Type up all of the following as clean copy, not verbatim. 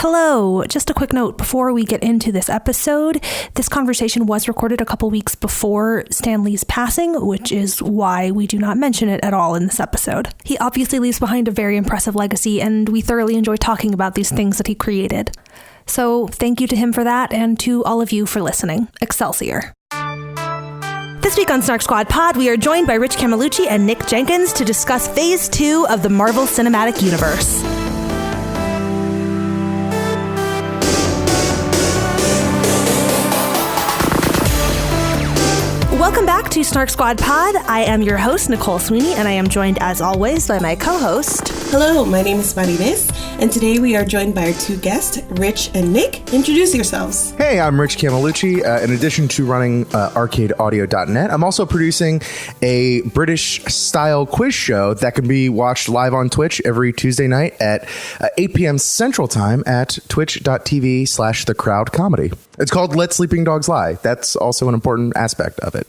Hello. Just a quick note before we get into this episode. This conversation was recorded a couple weeks before Stan Lee's passing, which is why we do not mention it at all in this episode. He obviously leaves behind a very impressive legacy, and we thoroughly enjoy talking about these things that he created. So thank you to him for that, and to all of you for listening. Excelsior. This week on SnarkSquad Pod, we are joined by Rich Camelucci and Nick Jenkins to discuss Phase 2 of the Marvel Cinematic Universe. Welcome back to Snark Squad Pod. I am your host, Nicole Sweeney, and I am joined, as always, by my co-host. Hello, my name is Marines, and today we are joined by our two guests, Rich and Nick. Introduce yourselves. Hey, I'm Rich Camelucci. In addition to running arcadeaudio.net, I'm also producing a British-style quiz show that can be watched live on Twitch every Tuesday night at 8 p.m. Central Time at twitch.tv/thecrowdcomedy. It's called Let Sleeping Dogs Lie. That's also an important aspect of it.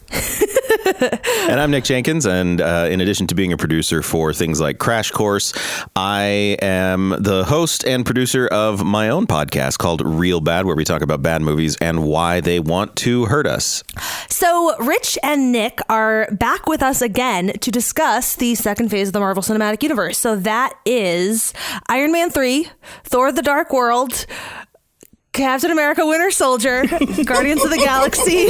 And I'm Nick Jenkins, and in addition to being a producer for things like Crash Course, I am the host and producer of my own podcast called Real Bad, where we talk about bad movies and why they want to hurt us. So Rich and Nick are back with us again to discuss the second phase of the Marvel Cinematic Universe. So that is Iron Man 3, Thor: The Dark World, Captain America Winter Soldier, Guardians of the Galaxy,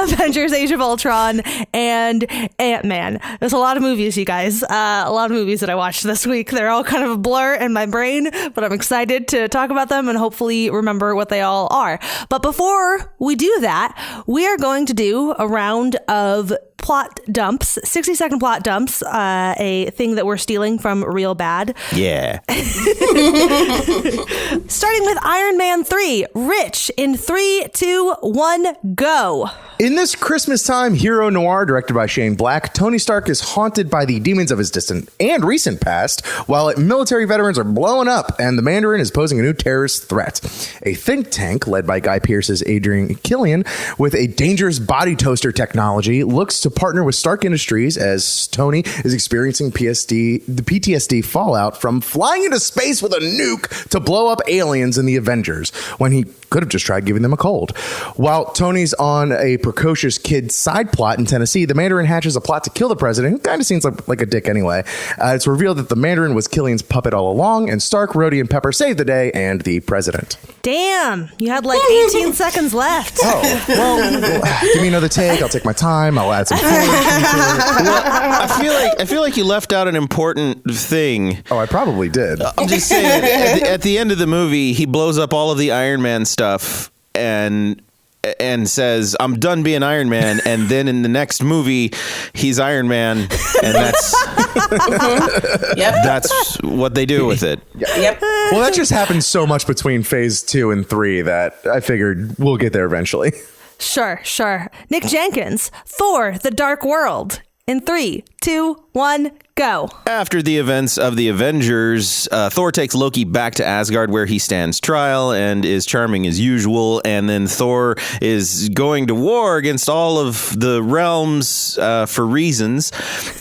Avengers Age of Ultron, and Ant-Man. There's a lot of movies, you guys. A lot of movies that I watched this week. They're all kind of a blur in my brain, but I'm excited to talk about them and hopefully remember what they all are. But before we do that, we are going to do a round of plot dumps, 60-second plot dumps, a thing that we're stealing from Real Bad. Yeah. Starting with Iron Man 3. Rich, in 3, 2, 1, go. In this Christmas time hero noir directed by Shane Black, Tony Stark is haunted by the demons of his distant and recent past, while military veterans are blowing up and the Mandarin is posing a new terrorist threat. A think tank led by Guy Pearce's Adrian Killian with a dangerous body toaster technology looks to partner with Stark Industries as Tony is experiencing the PTSD fallout from flying into space with a nuke to blow up aliens in the Avengers, when he could have just tried giving them a cold. While Tony's on a precocious kid side plot in Tennessee, the Mandarin hatches a plot to kill the president, who kind of seems like a dick anyway. It's revealed that the Mandarin was Killian's puppet all along, and Stark, Rhodey, and Pepper saved the day and the president. Damn, you had like 18 seconds left. Oh, well, give me another take. I'll take my time. I'll add some I feel like you left out an important thing. Oh, I probably did. I'm just saying, at the end of the movie, he blows up all of the Iron Man stuff and says, "I'm done being Iron Man," and then in the next movie he's Iron Man, and that's that's what they do with it. Yep. Well, that just happened so much between phase 2 and 3 that I figured we'll get there eventually. Sure. Nick Jenkins, Thor: The Dark World, in 3, 2, 1, go. After the events of the Avengers, Thor takes Loki back to Asgard, where he stands trial and is charming as usual. And then Thor is going to war against all of the realms for reasons.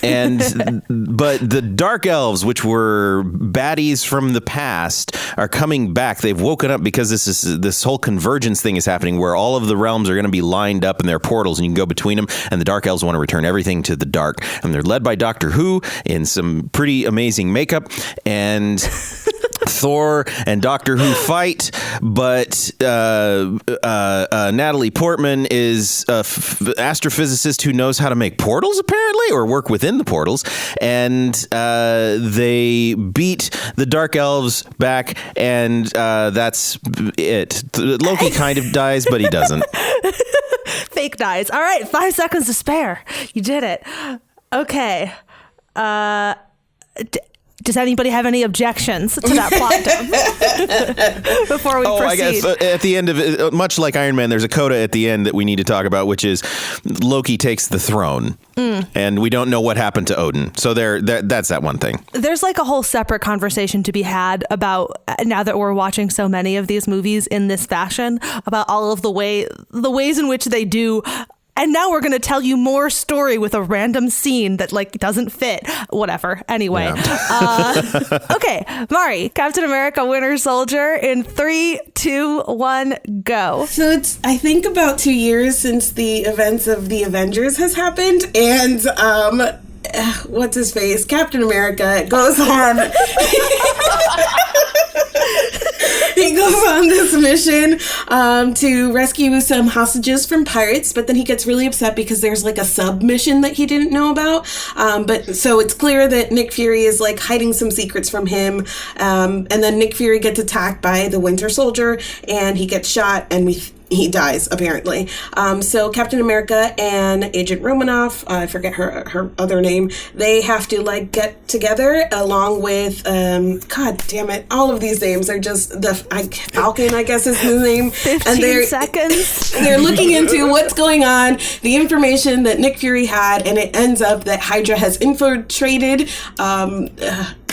But the Dark Elves, which were baddies from the past, are coming back. They've woken up because this whole convergence thing is happening, where all of the realms are going to be lined up in their portals, and you can go between them. And the Dark Elves want to return everything to the dark, and they're led by Doctor Who in some pretty amazing makeup, and Thor and Doctor Who fight, but Natalie Portman is an astrophysicist who knows how to make portals, apparently, or work within the portals, and they beat the Dark Elves back, and that's it. Loki kind of dies, but he doesn't. Fake dies. All right, 5 seconds to spare. You did it. Okay. Does anybody have any objections to that plot dump before we proceed? I guess at the end of it, much like Iron Man, there's a coda at the end that we need to talk about, which is Loki takes the throne, and we don't know what happened to Odin. So that's that one thing. There's like a whole separate conversation to be had about, now that we're watching so many of these movies in this fashion, about all of the ways in which they do And now we're going to tell you more story with a random scene that like doesn't fit. Whatever. Anyway. Okay. Mari, Captain America Winter Soldier in 3, 2, 1, go. So it's, I think, about 2 years since the events of the Avengers has happened. And, what's his face? Captain America goes on. He goes on this mission to rescue some hostages from pirates, but then he gets really upset because there's like a sub mission that he didn't know about. But so it's clear that Nick Fury is like hiding some secrets from him. And then Nick Fury gets attacked by the Winter Soldier and he gets shot and he dies, apparently. So Captain America and Agent Romanoff, I forget her other name, they have to like get together along with, God damn it, all of these names are just, Falcon, I guess is his name. 15 seconds. They're looking into what's going on, the information that Nick Fury had, and it ends up that Hydra has infiltrated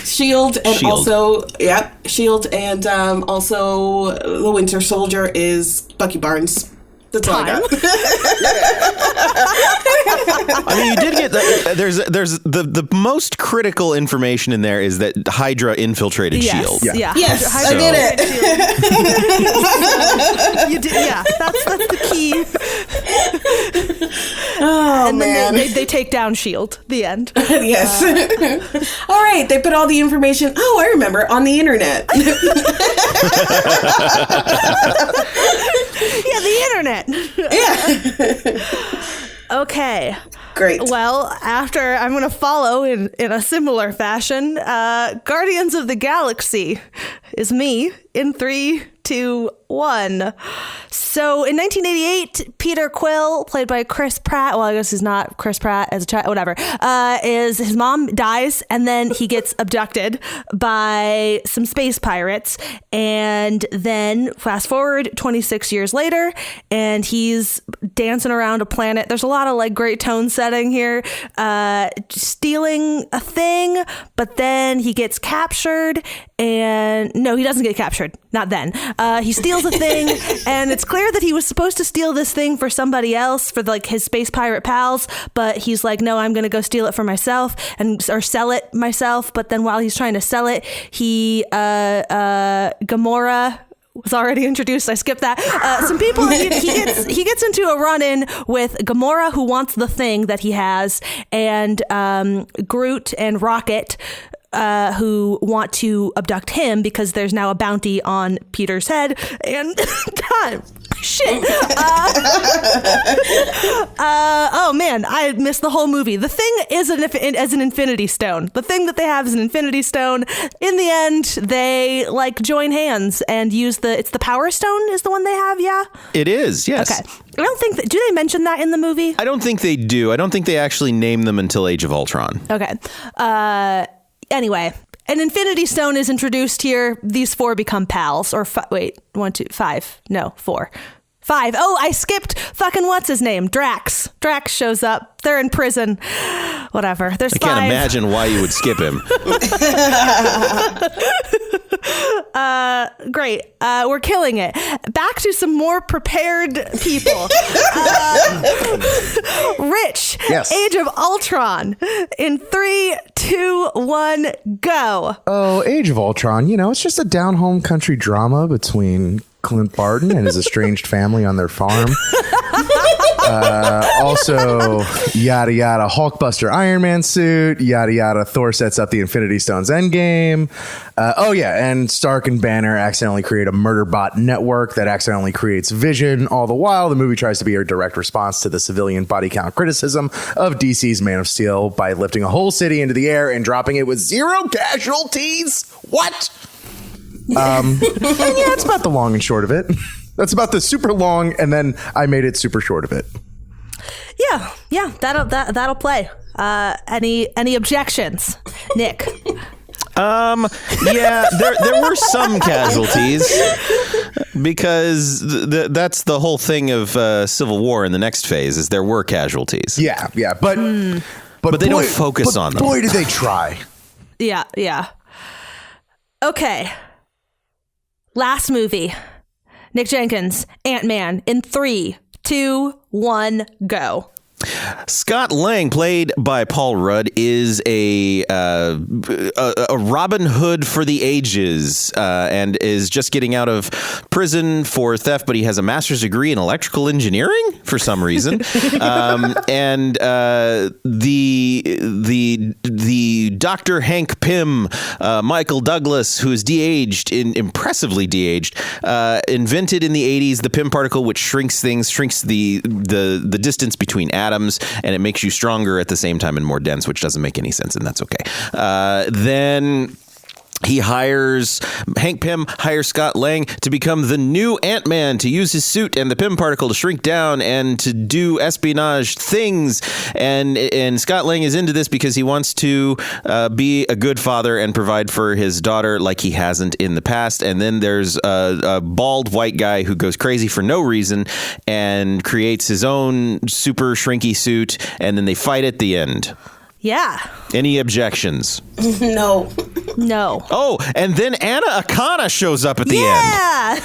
Shield and also, Shield and also the Winter Soldier is Bucky Barnes. That's all I got. I mean, you did get there's the most critical information in there is that Hydra infiltrated Shield. Yeah. Yes, Hydra I did it. You did, yeah. That's the key. Oh, and man. then they take down Shield. The end. Yes. All right, they put all the information. Oh, I remember, on the internet. Yeah, the internet. Yeah. Okay. Great. Well, after I'm going to follow in a similar fashion, Guardians of the Galaxy is me in 3, 2, 1. So in 1988, Peter Quill, played by Chris Pratt, well, I guess he's not Chris Pratt as a child, whatever, is his mom dies and then he gets abducted by some space pirates. And then fast forward 26 years later, and he's dancing around a planet. There's a lot of like great tone setting here, stealing a thing, but then he gets captured. And no, he doesn't get captured. Not then. He steals a thing, and it's clear that he was supposed to steal this thing for somebody else, for like his space pirate pals. But he's like, no, I'm going to go steal it for myself or sell it myself. But then while he's trying to sell it, Gamora was already introduced. I skipped that. Some people, he gets into a run-in with Gamora, who wants the thing that he has, and Groot and Rocket, who want to abduct him because there's now a bounty on Peter's head. And God, shit. Oh man, I missed the whole movie. The thing is an Infinity Stone. The thing that they have is an Infinity Stone. In the end, they like join hands and use it's the Power Stone is the one they have. Yeah, it is. Yes. Okay. I don't think do they mention that in the movie? I don't think they do. I don't think they actually name them until Age of Ultron. Okay. Anyway, an Infinity Stone is introduced here. These four become pals. Or wait, 1, 2, 5. No, 4. 5. Oh, I skipped fucking what's his name? Drax. Drax shows up. They're in prison. Whatever. There's 5. I can't imagine why you would skip him. Great. We're killing it. Back to some more prepared people. Rich. Yes. Age of Ultron. In 3, 2, 1, go. Oh, Age of Ultron. It's just a down-home country drama between Clint Barton and his estranged family on their farm. Also, yada yada, Hulkbuster Iron Man suit, yada yada, Thor sets up the Infinity Stones endgame. And Stark and Banner accidentally create a murder bot network that accidentally creates Vision. All the while, the movie tries to be a direct response to the civilian body count criticism of DC's Man of Steel by lifting a whole city into the air and dropping it with 0 casualties. What? That's about the long and short of it. That's about the super long, and then I made it super short of it. Yeah, that'll play. Any objections, Nick? Yeah, there were some casualties because that's the whole thing of Civil War in the next phase is there were casualties. Yeah, but they don't focus on them. Boy, did they try. Yeah. Okay. Last movie. Nick Jenkins, Ant-Man in 3, 2, 1, go. Scott Lang, played by Paul Rudd, is a Robin Hood for the ages, and is just getting out of prison for theft, but he has a master's degree in electrical engineering for some reason. And the Dr. Hank Pym, Michael Douglas, who is impressively de-aged, invented in the 80s the Pym particle, which shrinks the distance between atoms, and it makes you stronger at the same time and more dense, which doesn't make any sense, and that's okay. Then Hank Pym hires Scott Lang to become the new Ant-Man, to use his suit and the Pym particle to shrink down and to do espionage things. And Scott Lang is into this because he wants to be a good father and provide for his daughter like he hasn't in the past. And then there's a bald white guy who goes crazy for no reason and creates his own super shrinky suit, and then they fight at the end. Yeah. Any objections? No. Oh, and then Anna Akana shows up at the end. Yeah.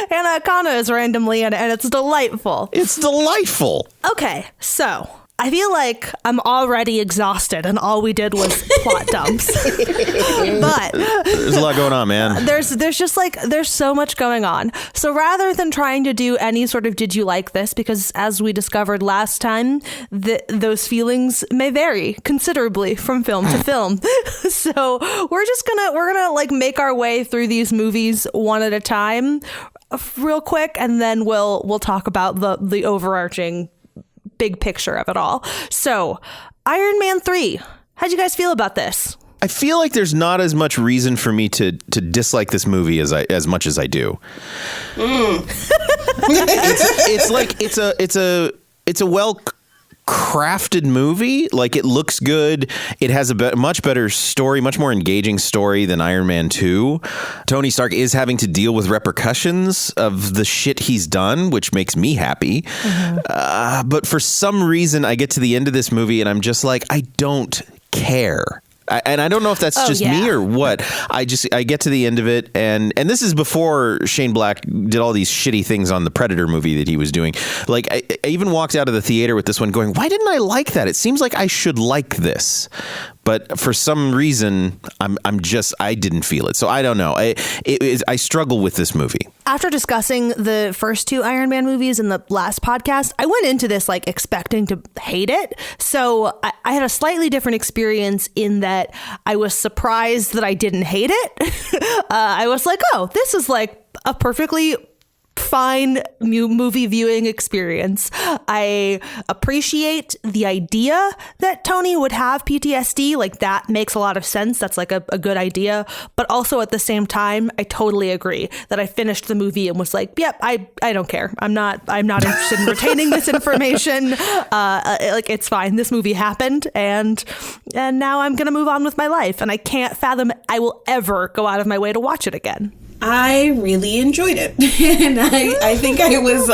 Anna Akana is randomly in it, and it's delightful. It's delightful. Okay, so I feel like I'm already exhausted, and all we did was plot dumps. But there's a lot going on, man. There's so much going on. So rather than trying to do any sort of "did you like this?" because as we discovered last time, those feelings may vary considerably from film to film. So we're gonna like make our way through these movies one at a time, real quick, and then we'll talk about the overarching big picture of it all. So, Iron Man 3. How'd you guys feel about this? I feel like there's not as much reason for me to dislike this movie as much as I do. It's a well crafted movie. Like, it looks good. It has a much better story, much more engaging story than Iron Man 2. Tony Stark is having to deal with repercussions of the shit he's done, which makes me happy. Mm-hmm. But for some reason, I get to the end of this movie and I'm just like, I don't care. And I don't know if that's just me or what. I get to the end of it, and this is before Shane Black did all these shitty things on the Predator movie that he was doing. Like, I even walked out of the theater with this one going, why didn't I like that? It seems like I should like this. But for some reason, I didn't feel it. So I don't know. I struggle with this movie. After discussing the first 2 Iron Man movies in the last podcast, I went into this like expecting to hate it. So I had a slightly different experience in that I was surprised that I didn't hate it. I was like, oh, this is like a perfectly fine movie viewing experience. I appreciate the idea that Tony would have PTSD. Like, that makes a lot of sense. That's like a good idea. But also at the same time, I totally agree that I finished the movie and was like, yep, I don't care. I'm not interested in retaining this information. Like, it's fine. This movie happened, and now I'm going to move on with my life. And I can't fathom I will ever go out of my way to watch it again. I really enjoyed it. And I think I was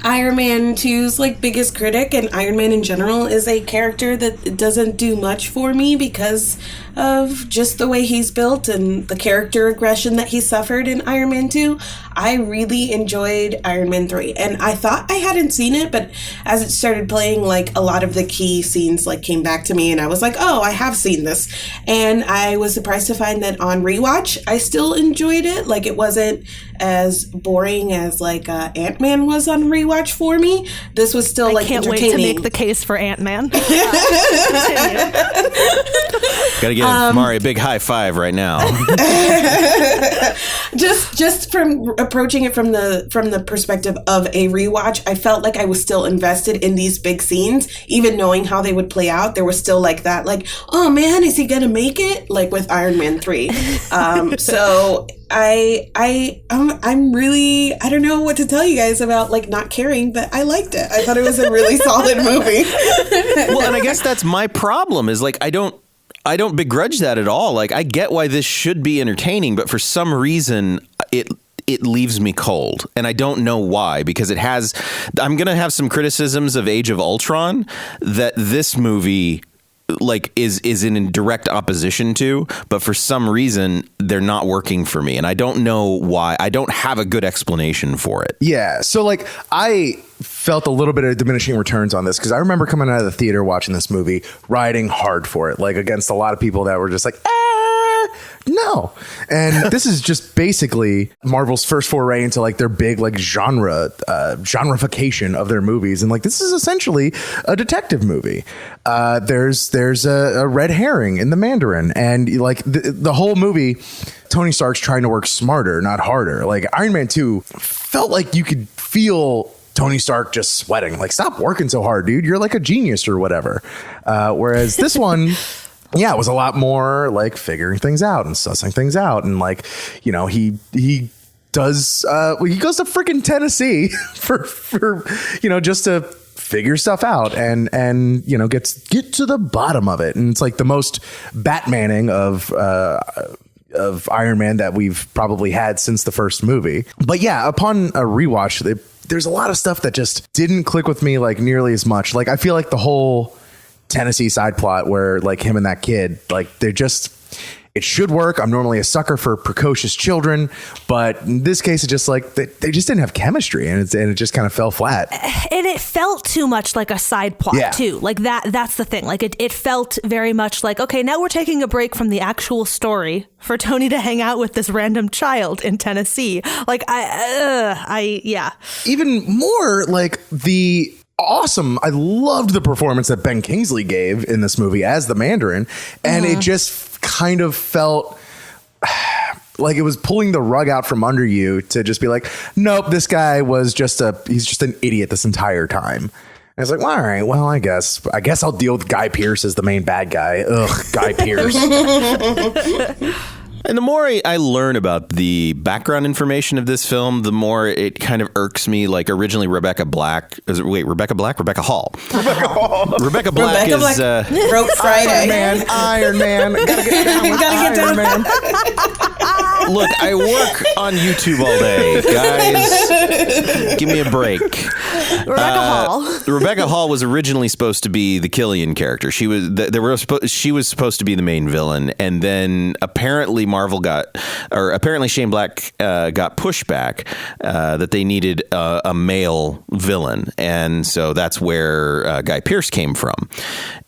Iron Man 2's like biggest critic, and Iron Man in general is a character that doesn't do much for me because of just the way he's built and the character aggression that he suffered in Iron Man 2. I really enjoyed Iron Man 3, and I thought I hadn't seen it, but as it started playing, like, a lot of the key scenes like came back to me, and I was like, oh, I have seen this. And I was surprised to find that on rewatch I still enjoyed it. Like, it wasn't as boring as like Ant-Man was on rewatch for me. This was still like entertaining. I can't wait to make the case for Ant-Man. Gotta give Mari a big high five right now. just from approaching it from the perspective of a rewatch, I felt like I was still invested in these big scenes, even knowing how they would play out. There was still like that, like, oh man, is he gonna make it? Like with Iron Man 3. So I'm really, I don't know what to tell you guys about like not caring, but I liked it. I thought it was a really solid movie. Well, and I guess that's my problem is like I don't begrudge that at all. Like, I get why this should be entertaining, but for some reason it leaves me cold, and I don't know why, because I'm going to have some criticisms of Age of Ultron that this movie like is in direct opposition to, but for some reason they're not working for me, and I don't know why. I don't have a good explanation for it. Yeah. So like I felt a little bit of diminishing returns on this because I remember coming out of the theater watching this movie, riding hard for it, like against a lot of people that were just like, no. And this is just basically Marvel's first foray into like their big like genreification of their movies. And like, this is essentially a detective movie. There's a red herring in the Mandarin, and like the whole movie, Tony Stark's trying to work smarter, not harder. Like Iron Man 2 felt like you could feel Tony Stark just sweating, like, stop working so hard, dude. You're like a genius or whatever. Whereas this one, yeah, it was a lot more like figuring things out and sussing things out. And like, he does, he goes to freaking Tennessee for, just to figure stuff out and get to the bottom of it. And it's like the most Batmaning of Iron Man that we've probably had since the first movie. But yeah, upon a rewatch, there's a lot of stuff that just didn't click with me like nearly as much. Like I feel like the whole Tennessee side plot where like him and that kid, like it should work. I'm normally a sucker for precocious children, but in this case, it just like they just didn't have chemistry, and it just kind of fell flat. And it felt too much like a side plot too. Like that's the thing. Like it felt very much like, okay, now we're taking a break from the actual story for Tony to hang out with this random child in Tennessee. Like yeah. Even more like I loved the performance that Ben Kingsley gave in this movie as the Mandarin, and it just kind of felt like it was pulling the rug out from under you to just be like, nope, this guy was he's just an idiot this entire time. And it's like, well, all right, well, I guess I'll deal with Guy Pearce as the main bad guy. Ugh, Guy Pearce. And the more I learn about the background information of this film, the more it kind of irks me. Like originally Rebecca Hall. Rebecca Black wrote Friday. Iron Man. Gotta get down. Man. Look, I work on YouTube all day, guys. Give me a break. Rebecca Hall was originally supposed to be the Killian character. She was supposed to be the main villain, and then apparently Shane Black got pushback that they needed a male villain, and so that's where Guy Pearce came from.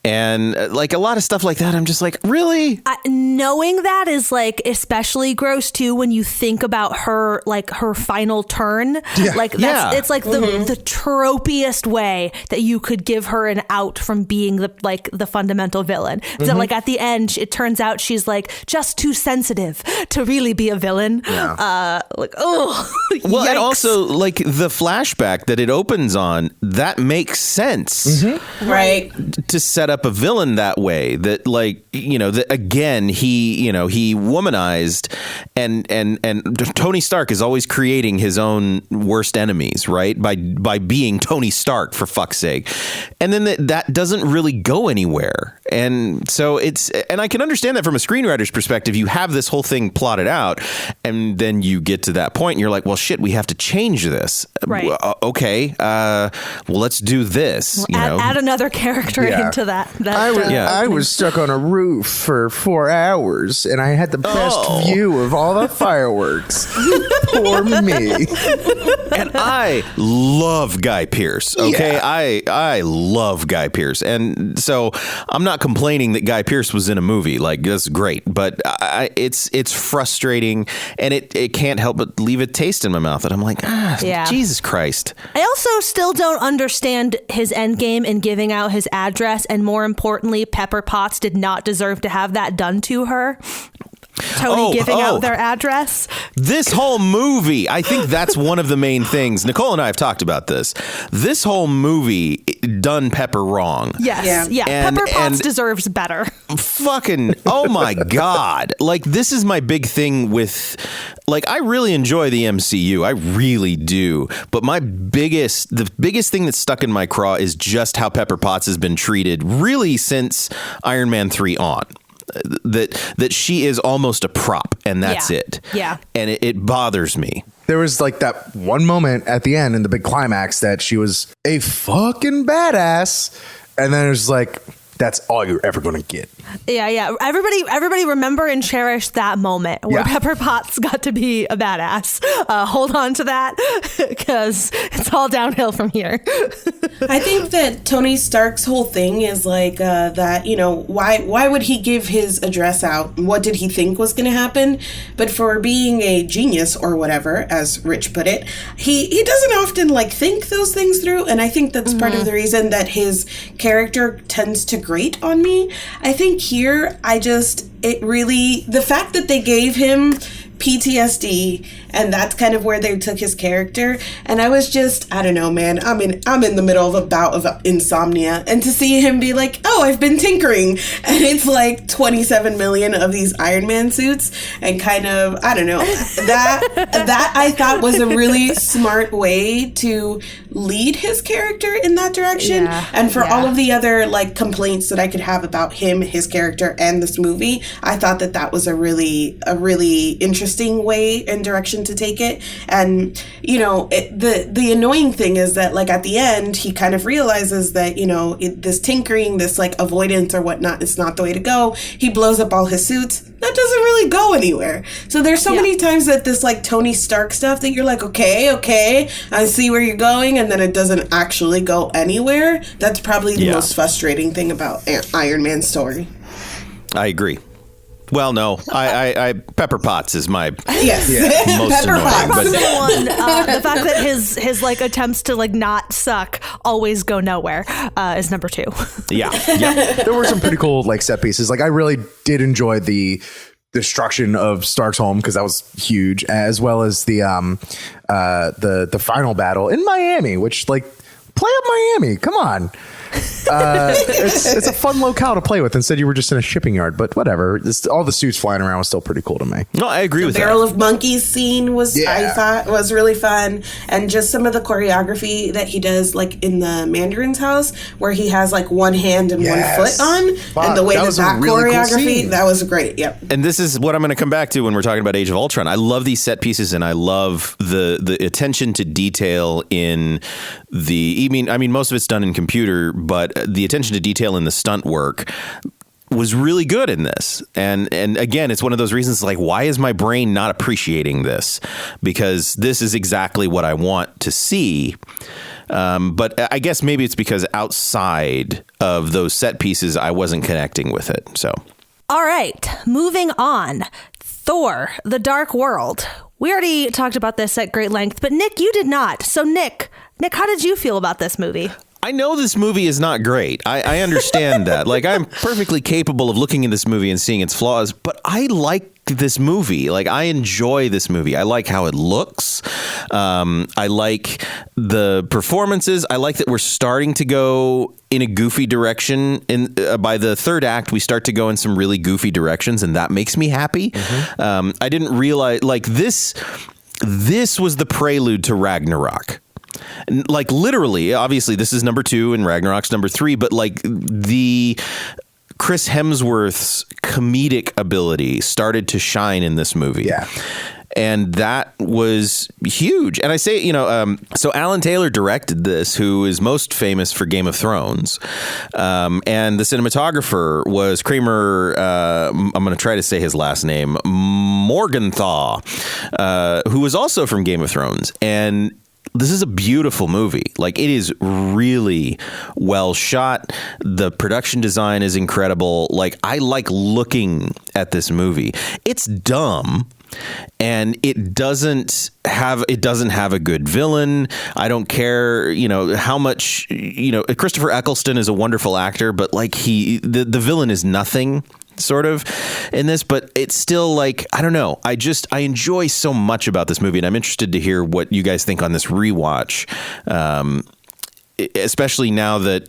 And like a lot of stuff like that, I'm just like, really? Knowing that is like especially gross too when you think about her, like her final turn. Yeah. Like it's like the tropiest way that you could give her an out from being the fundamental villain. So like at the end, it turns out she's like just too sensitive to really be a villain. Yeah. Well, and also like the flashback that it opens on, that makes sense, right? To set up a villain that way, that like that again he womanized, and Tony Stark is always creating his own worst enemies, right? By being Tony Stark, for fuck's sake, and then that doesn't really go anywhere, and so and I can understand that from a screenwriter's perspective. You have this whole thing plotted out, and then you get to that point, and you're like, well, shit, we have to change this, right? Okay, well, let's do this. Add another character into that. I was stuck on a roof for 4 hours, and I had the best view of all the fireworks. Poor me. And I love Guy Pearce. Okay, yeah. I love Guy Pearce, and so I'm not complaining that Guy Pearce was in a movie. Like, that's great, but it's frustrating, and it can't help but leave a taste in my mouth. And I'm like, Jesus Christ. I also still don't understand his end game in giving out his address, and more importantly, Pepper Potts did not deserve to have that done to her. Tony giving out their address. This whole movie, I think that's one of the main things. Nicole and I have talked about this. This whole movie done Pepper wrong. Yes. Yeah. Pepper Potts deserves better. Fucking, oh my God. Like, this is my big thing with, like, I really enjoy the MCU. I really do. But the biggest thing that's stuck in my craw is just how Pepper Potts has been treated really since Iron Man 3 on. That she is almost a prop, and that's it. Yeah. And it bothers me. There was like that one moment at the end in the big climax that she was a fucking badass, and then it was like, that's all you're ever going to get. Yeah. Everybody remember and cherish that moment where Yeah. Pepper Potts got to be a badass. Hold on to that because it's all downhill from here. I think that Tony Stark's whole thing is like that, why would he give his address out? What did he think was going to happen? But for being a genius or whatever, as Rich put it, he doesn't often like think those things through. And I think that's part of the reason that his character tends to grate on me. I think here, the fact that they gave him PTSD, and that's kind of where they took his character. And I was just, I don't know, man. I'm in the middle of a bout of insomnia, and to see him be like, "Oh, I've been tinkering," and it's like 27 million of these Iron Man suits, and kind of, I don't know, that I thought was a really smart way to lead his character in that direction. Yeah, and for all of the other like complaints that I could have about him, his character, and this movie, I thought that was a really interesting way and direction to take it. And the annoying thing is that like at the end he kind of realizes that this tinkering, this like avoidance or whatnot, is not the way to go. He blows up all his suits. That doesn't really go anywhere. So there's so many times that this like Tony Stark stuff that you're like, okay, I see where you're going, and then it doesn't actually go anywhere. That's probably the most frustrating thing about Iron Man's story. I agree. Well, no, I Pepper Potts is my most Pepper annoying. Potts. But The one, the fact that his like attempts to like not suck always go nowhere is number 2. yeah. There were some pretty cool like set pieces. Like I really did enjoy the destruction of Stark's home because that was huge, as well as the final battle in Miami, which like play up Miami. Come on. It's a fun locale to play with. Instead, you were just in a shipping yard, but whatever. All the suits flying around was still pretty cool to me. No, I agree with that. Barrel of Monkeys scene I thought was really fun, and just some of the choreography that he does, like in the Mandarin's house, where he has like one hand and one foot on, and the way that really choreography, cool, that was great. Yep. And this is what I'm going to come back to when we're talking about Age of Ultron. I love these set pieces, and I love the attention to detail in I mean, most of it's done in computer, but the attention to detail in the stunt work was really good in this. And again, it's one of those reasons like, why is my brain not appreciating this? Because this is exactly what I want to see. But I guess maybe it's because outside of those set pieces, I wasn't connecting with it. So, All right, moving on. Thor, The Dark World. We already talked about this at great length, but Nick, you did not. So Nick, how did you feel about this movie? I know this movie is not great. I understand that. Like, I'm perfectly capable of looking at this movie and seeing its flaws, but I like this movie. Like, I enjoy this movie. I like how it looks. I like the performances. I like that we're starting to go in a goofy direction. By the third act, we start to go in some really goofy directions, and that makes me happy. Mm-hmm. I didn't realize, like, this was the prelude to Ragnarok. Like, literally, obviously, this is number 2 and Ragnarok's number 3, but like the Chris Hemsworth's comedic ability started to shine in this movie. Yeah. And that was huge. And I say, so Alan Taylor directed this, who is most famous for Game of Thrones. And the cinematographer was Kramer, I'm going to try to say his last name, Morgenthau, who was also from Game of Thrones. And this is a beautiful movie. Like, it is really well shot. The production design is incredible. Like, I like looking at this movie. It's dumb. And it doesn't have a good villain. I don't care, how much, Christopher Eccleston is a wonderful actor, but like the villain is nothing sort of in this, but it's still like, I don't know. I enjoy so much about this movie, and I'm interested to hear what you guys think on this rewatch. Especially now that,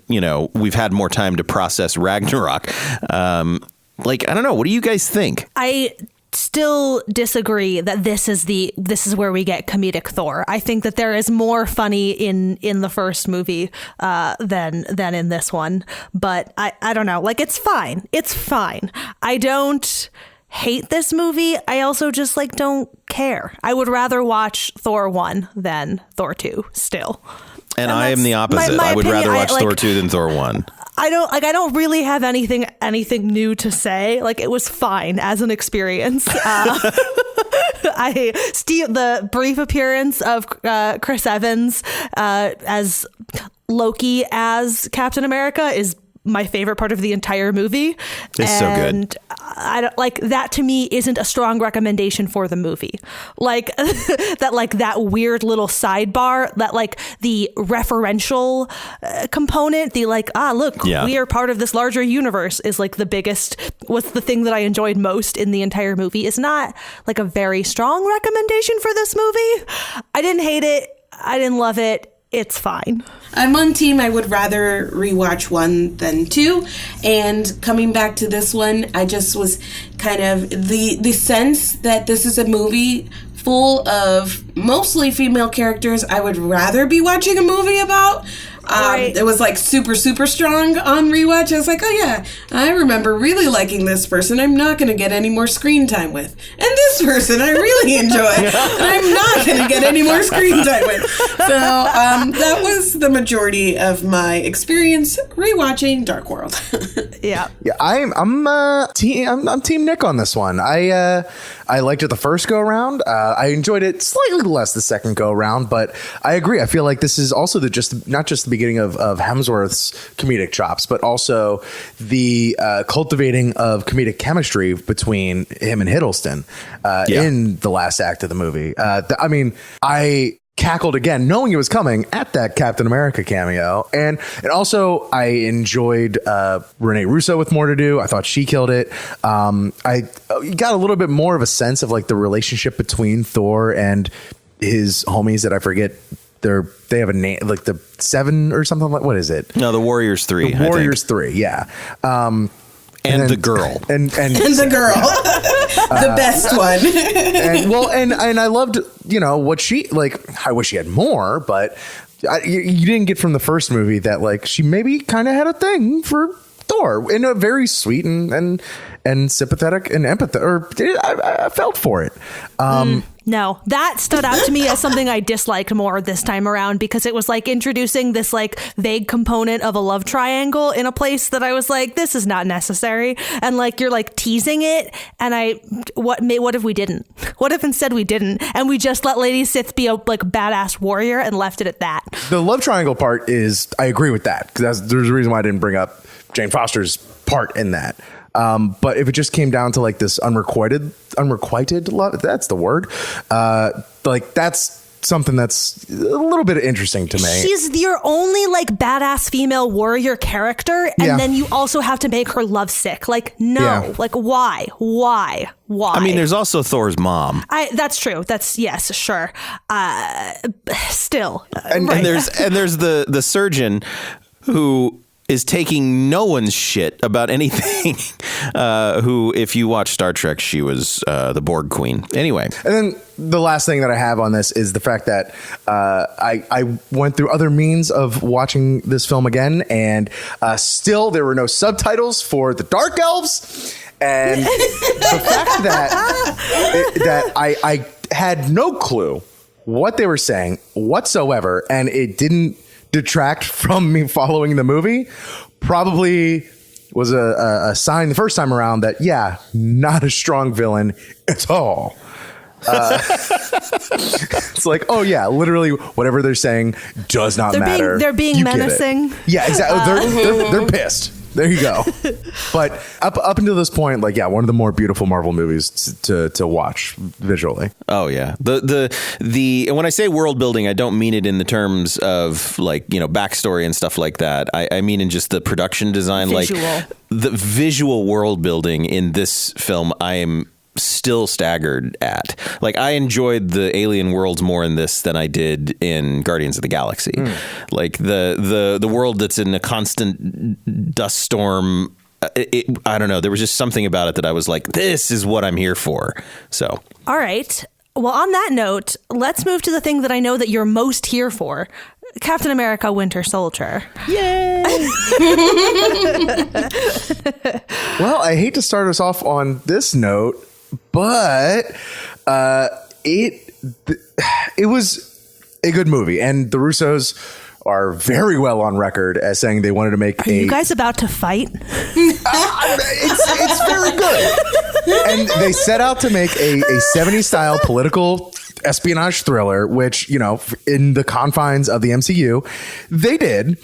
we've had more time to process Ragnarok. Like, I don't know. What do you guys think? I still disagree that this is where we get comedic Thor. I think that there is more funny in the first movie than in this one. But I don't know. Like, it's fine. It's fine. I don't hate this movie. I also just like don't care. I would rather watch Thor 1 than Thor 2 still. And I am the opposite. I would rather watch Thor 2 than Thor 1. I don't really have anything new to say. Like, it was fine as an experience. The brief appearance of Chris Evans as Loki as Captain America is my favorite part of the entire movie. It's so good. And I don't like that. To me, isn't a strong recommendation for the movie. Like that weird little sidebar, that like the referential component, the like, look, we are part of this larger universe, is like the biggest, what's the thing that I enjoyed most in the entire movie, is not like a very strong recommendation for this movie. I didn't hate it. I didn't love it. It's fine. I'm on team. I would rather rewatch 1 than 2. And coming back to this one, I just was kind of the sense that this is a movie full of mostly female characters I would rather be watching a movie about. Right. It was like super, super strong on rewatch. I was like, oh yeah, I remember really liking this person I'm not going to get any more screen time with. And this person I really enjoy and I'm not going to get any more screen time with. So that was the majority of my experience rewatching Dark World. Yeah. I'm Team Nick on this one. I liked it the first go around. I enjoyed it slightly less the second go around, but I agree. I feel like this is also not just the beginning of Hemsworth's comedic chops, but also the cultivating of comedic chemistry between him and Hiddleston in the last act of the movie. I cackled again, knowing it was coming, at that Captain America cameo, and also I enjoyed Rene Russo with More to Do. I thought she killed it. I got a little bit more of a sense of like the relationship between Thor and his homies that I forget. They have a name, like the 7 or something. Like, what is it? No, the Warriors 3. The Warriors 3. Yeah. And then, the girl. And the girl. The best one. and I loved, what she, like, I wish she had more, but you didn't get from the first movie that, like, she maybe kind of had a thing for Thor in a very sweet and sympathetic and empathetic, I felt for it. No, that stood out to me as something I disliked more this time around, because it was like introducing this like vague component of a love triangle in a place that I was like, this is not necessary. And like, you're like teasing it. And what if we didn't? What if instead we didn't? And we just let Lady Sith be a like badass warrior and left it at that. The love triangle part I agree with that, because there's a reason why I didn't bring up Jane Foster's part in that. But if it just came down to like this unrequited love, that's the word. Like that's something that's a little bit interesting to me. She's your only like badass female warrior character, and then you also have to make her lovesick. Like, no, like why? I mean, there's also Thor's mom. That's true. Yes, sure. Still, and there's the surgeon who is taking no one's shit about anything. Who, if you watch Star Trek, she was the Borg Queen. Anyway. And then the last thing that I have on this is the fact that I went through other means of watching this film again, and still there were no subtitles for the Dark Elves. And the fact that I had no clue what they were saying whatsoever, and it didn't detract from me following the movie, probably was a sign the first time around that, not a strong villain at all. It's like, oh yeah, literally whatever they're saying does not matter. They're being menacing. Yeah, exactly. They're pissed. There you go. But up until this point, like, one of the more beautiful Marvel movies to watch visually. Oh yeah. The and when I say world building, I don't mean it in the terms of like, backstory and stuff like that. I mean in just the production design, visual. Like the visual world building in this film. I am still staggered at. Like, I enjoyed the alien worlds more in this than I did in Guardians of the Galaxy. Like the world that's in a constant dust storm. I don't know. There was just something about it that I was like, this is what I'm here for. So, all right. Well, on that note, let's move to the thing that I know that you're most here for. Captain America Winter Soldier. Yay! Well, I hate to start us off on this note, but it was a good movie, and the Russos are very well on record as saying they wanted to make Are you guys about to fight? It's very good. And they set out to make a 70s style political espionage thriller, which, you know, in the confines of the MCU, they did.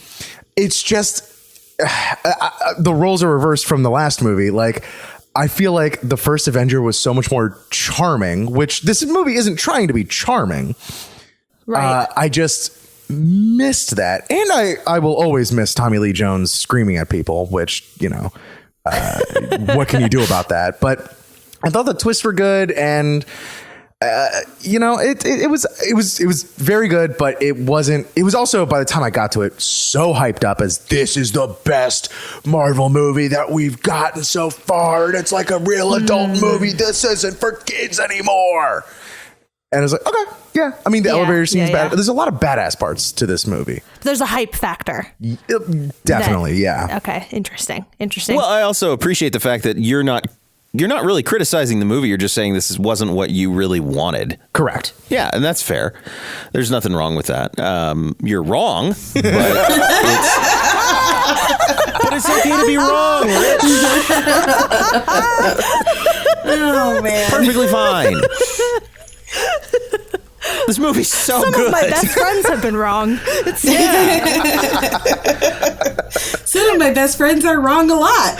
It's just the roles are reversed from the last movie. Like, I feel like the first Avenger was so much more charming, which this movie isn't trying to be charming. Right. I just missed that. And I will always miss Tommy Lee Jones screaming at people, which, you know, what can you do about that? But I thought the twists were good, and you know, it was very good, but it wasn't. It was also, by the time I got to it, so hyped up as this is the best Marvel movie that we've gotten so far, and it's like a real adult movie. This isn't for kids anymore. And I was like, okay, yeah. I mean, the elevator scene's bad. There's a lot of badass parts to this movie. There's a hype factor. Definitely, yeah. Okay, interesting. Well, I also appreciate the fact that you're not really criticizing the movie. You're just saying this wasn't what you really wanted. Correct. Yeah, and that's fair. There's nothing wrong with that. You're wrong, but it's okay to be wrong, Rich. Oh, man. Perfectly fine. This movie's so good. Some of my best friends have been wrong. Some of my best friends are wrong a lot.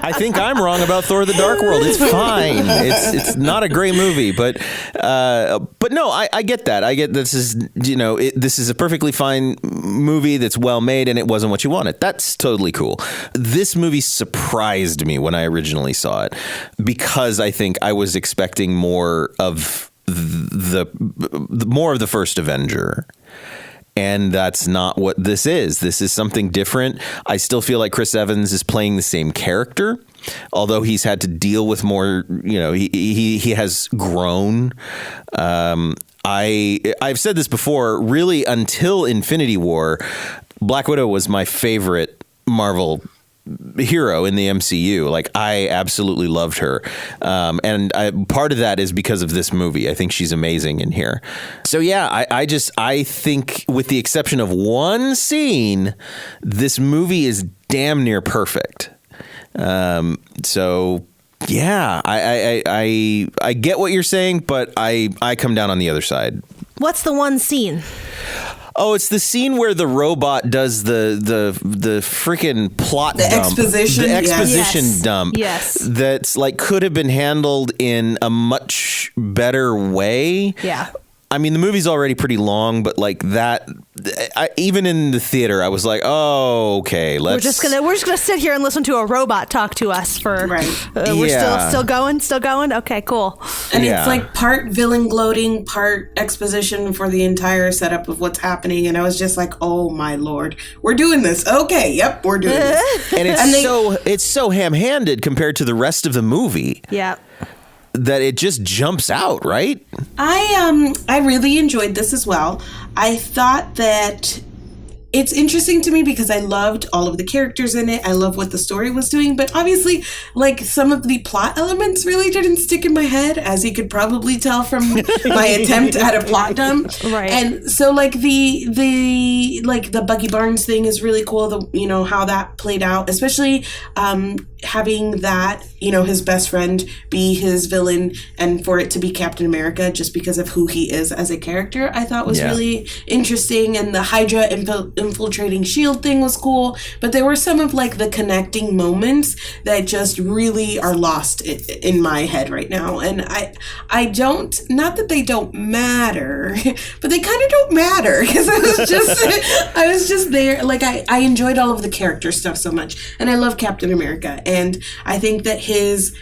I think I'm wrong about Thor: The Dark World. It's fine. It's not a great movie, but no, I get that. I get this is, you know, this is a perfectly fine movie that's well made, and it wasn't what you wanted. That's totally cool. This movie surprised me when I originally saw it, because I think I was expecting more of the first Avenger. And that's not what this is. This is something different. I still feel like Chris Evans is playing the same character, although he's had to deal with more, you know, he has grown. I've said this before, really, until Infinity War, Black Widow was my favorite Marvel hero in the MCU. Like, I absolutely loved her. And part of that is because of this movie. I think she's amazing in here. So yeah, I think with the exception of one scene, this movie is damn near perfect. So yeah, I get what you're saying, but I come down on the other side. What's the one scene? Oh, it's the scene where the robot does the freaking plot dump. Exposition. The exposition Yes. dump. Yes. That's like could have been handled in a much better way. Yeah. I mean, the movie's already pretty long, but like that, even in the theater, I was like, "Oh, okay, We're just gonna sit here and listen to a robot talk to us for. Right. We're still going. Okay, cool. And Yeah. it's like part villain gloating, part exposition for the entire setup of what's happening. And I was just like, oh my Lord, we're doing this. Okay, yep, we're doing this. And it's so ham-handed compared to the rest of the movie Yeah. that it just jumps out, right? I really enjoyed this as well. I thought that it's interesting to me because I loved all of the characters in it. I love what the story was doing, but obviously, like, some of the plot elements really didn't stick in my head, as you could probably tell from my attempt at a plot dump. Right. And so, like, the Bucky Barnes thing is really cool. You know how that played out, especially having that, you know, his best friend be his villain, and for it to be Captain America just because of who he is as a character, I thought was really interesting. And the Hydra infiltrating S.H.I.E.L.D. thing was cool, but there were some of like the connecting moments that just really are lost in my head right now. And I don't, not that they don't matter, but they kind of don't matter, because I was just there. Like, I enjoyed all of the character stuff so much, and I love Captain America, and I think that his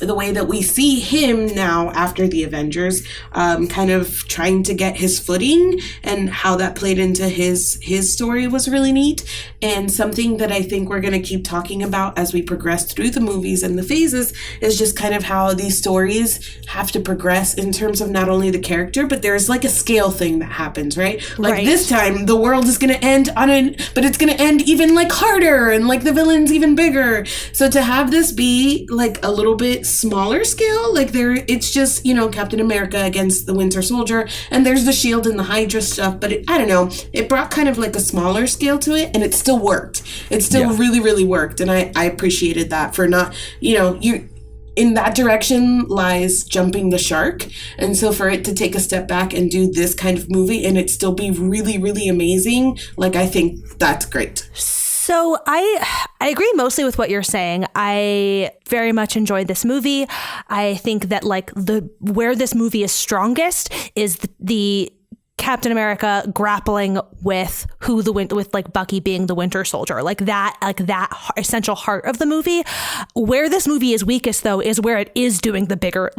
the way that we see him now after the Avengers, kind of trying to get his footing, and how that played into his story was really neat. And something that I think we're going to keep talking about as we progress through the movies and the phases is just kind of how these stories have to progress in terms of not only the character, but there's like a scale thing that happens, right? Like this time the world is going to end but it's going to end even like harder, and like the villain's even bigger. So to have this be like a little bit smaller scale. Like it's just, Captain America against the Winter Soldier, and there's the Shield and the Hydra stuff, but I don't know, it brought kind of like a smaller scale to it, and it still worked. It still really, really worked, and I appreciated that for not, you in that direction lies jumping the shark. And so for it to take a step back and do this kind of movie and it still be really, really amazing, like, I think that's great. So I agree mostly with what you're saying. I very much enjoyed this movie. I think that like where this movie is strongest is the Captain America grappling with with like Bucky being the Winter Soldier, like that essential heart of the movie. Where this movie is weakest, though, is where it is doing the bigger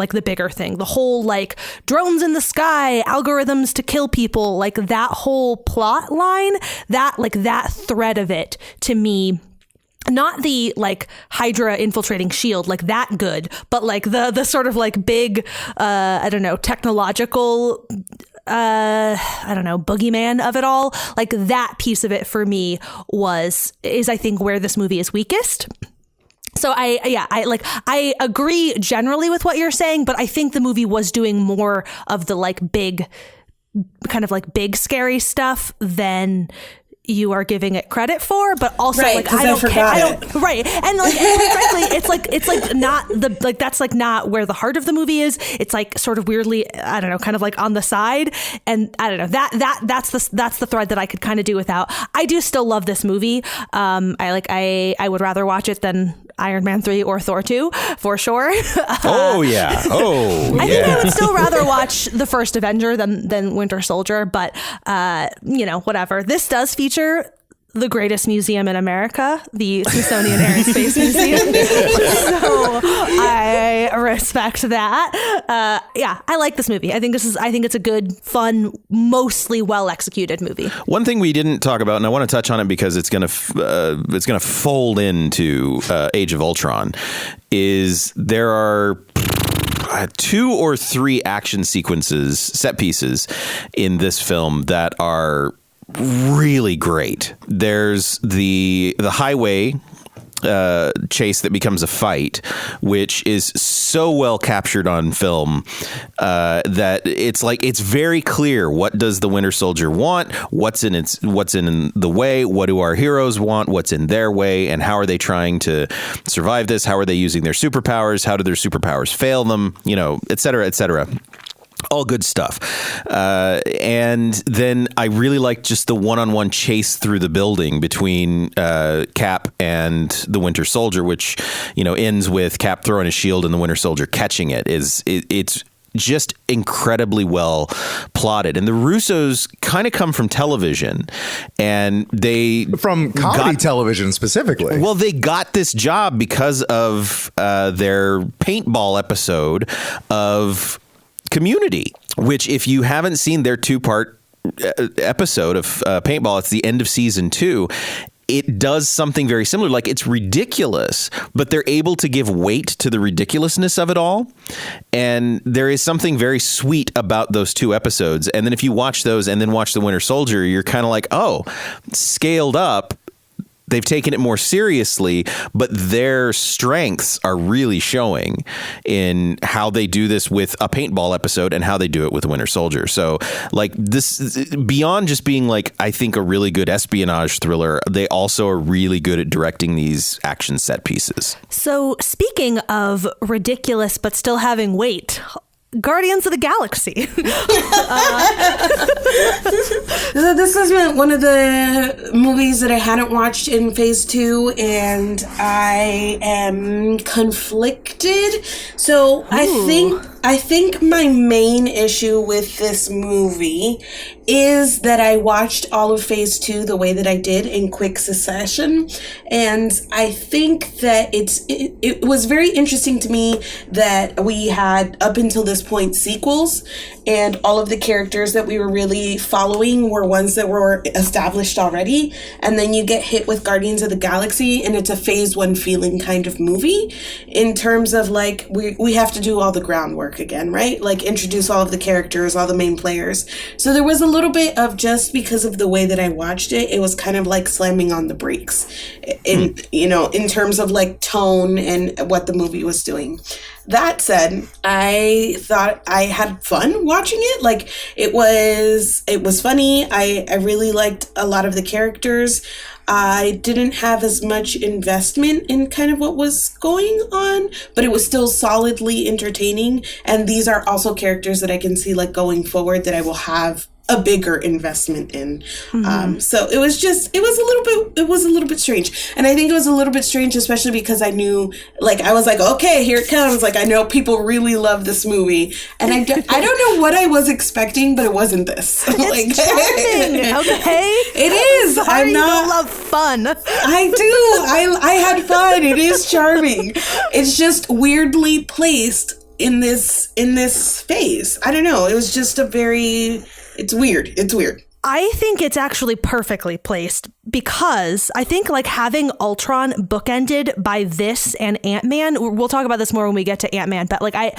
thing, the whole like drones in the sky, algorithms to kill people, like that whole plot line, that thread of it to me. Not the like Hydra infiltrating Shield, like that good, but like the sort of like big, I don't know, technological, boogeyman of it all. Like that piece of it for me is I think where this movie is weakest. So I agree generally with what you're saying, but I think the movie was doing more of the like big, kind of like big scary stuff than you are giving it credit for, but also right, like I don't care. Right. And like frankly, it's like not the like that's like not where the heart of the movie is. It's like sort of weirdly, I don't know, kind of like on the side. And I don't know, that's the thread that I could kind of do without. I do still love this movie. I would rather watch it than Iron Man 3 or Thor 2 for sure. Oh yeah. I think I would still rather watch the first Avenger than Winter Soldier, but whatever. This does feature the greatest museum in America, the Smithsonian Air and Space Museum. So I respect that. I like this movie. I think it's a good, fun, mostly well executed movie. One thing we didn't talk about, and I want to touch on it because it's gonna fold into Age of Ultron, is there are 2 or 3 action sequences, set pieces in this film that are really great. There's the highway chase that becomes a fight, which is so well captured on film that it's very clear, what does the Winter Soldier want, what's in the way, what do our heroes want, what's in their way, and how are they trying to survive this, how are they using their superpowers, how do their superpowers fail them, et cetera, et cetera. All good stuff. And then I really liked just the one-on-one chase through the building between Cap and the Winter Soldier, which, ends with Cap throwing his shield and the Winter Soldier catching it. It's just incredibly well plotted. And the Russos kind of come from television, and from comedy television specifically. Well, they got this job because of their paintball episode of Community, which if you haven't seen their 2-part episode of Paintball, it's the end of season 2. It does something very similar. Like, it's ridiculous, but they're able to give weight to the ridiculousness of it all. And there is something very sweet about those 2 episodes. And then if you watch those and then watch The Winter Soldier, you're kind of like, oh, scaled up. They've taken it more seriously, but their strengths are really showing in how they do this with a paintball episode and how they do it with Winter Soldier. So, like, this, beyond just being, like, I think a really good espionage thriller, they also are really good at directing these action set pieces. So, speaking of ridiculous but still having weight, Guardians of the Galaxy. So this is one of the movies that I hadn't watched in phase 2, and I am conflicted. So I think my main issue with this movie is that I watched all of phase 2 the way that I did in quick succession. And I think that it was very interesting to me that we had, up until this point, sequels, and all of the characters that we were really following were ones that were established already. And then you get hit with Guardians of the Galaxy, and it's a phase 1 feeling kind of movie in terms of, like, we have to do all the groundwork. work again, right? Like introduce all of the characters, all the main players. So there was a little bit of, just because of the way that I watched it, it was kind of like slamming on the brakes in, in terms of like tone and what the movie was doing. That said, I thought I had fun watching it. Like it was funny. I really liked a lot of the characters. I didn't have as much investment in kind of what was going on, but it was still solidly entertaining. And these are also characters that I can see like going forward that I will have a bigger investment in. So it was a little bit strange. And I think it was a little bit strange, especially because I knew, like, I was like, okay, here it comes. Like, I know people really love this movie. And I don't know what I was expecting, but it wasn't this. It's charming, okay? It is. I'm not love fun. I do. I had fun. It is charming. It's just weirdly placed in this phase. I don't know. It was just it's weird. It's weird. I think it's actually perfectly placed because I think like having Ultron bookended by this and Ant-Man, we'll talk about this more when we get to Ant-Man, but like I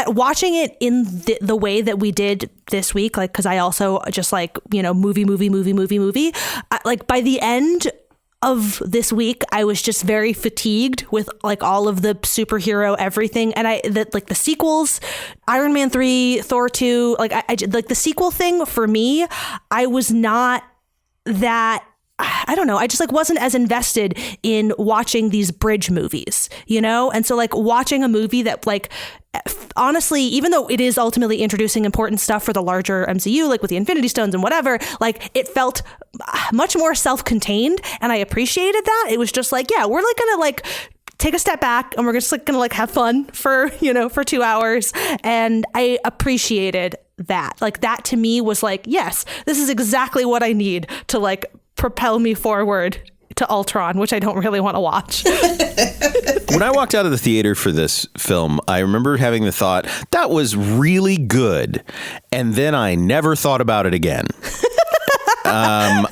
watching it in the way that we did this week, like, because I also just like, movie. Like by the end of this week, I was just very fatigued with like all of the superhero everything, and the sequels, Iron Man 3, Thor 2, like I like the sequel thing for me. I was not that. I don't know. I just like wasn't as invested in watching these bridge movies, and so like watching a movie that like, honestly, even though it is ultimately introducing important stuff for the larger MCU, like with the Infinity Stones and whatever, like it felt much more self-contained, and I appreciated that. It was just like, yeah, we're like gonna like take a step back and we're just like gonna like have fun for 2 hours, and I appreciated that. Like that to me was like, yes, this is exactly what I need to like propel me forward to Ultron, which I don't really want to watch. When I walked out of the theater for this film, I remember having the thought, that was really good. And then I never thought about it again. And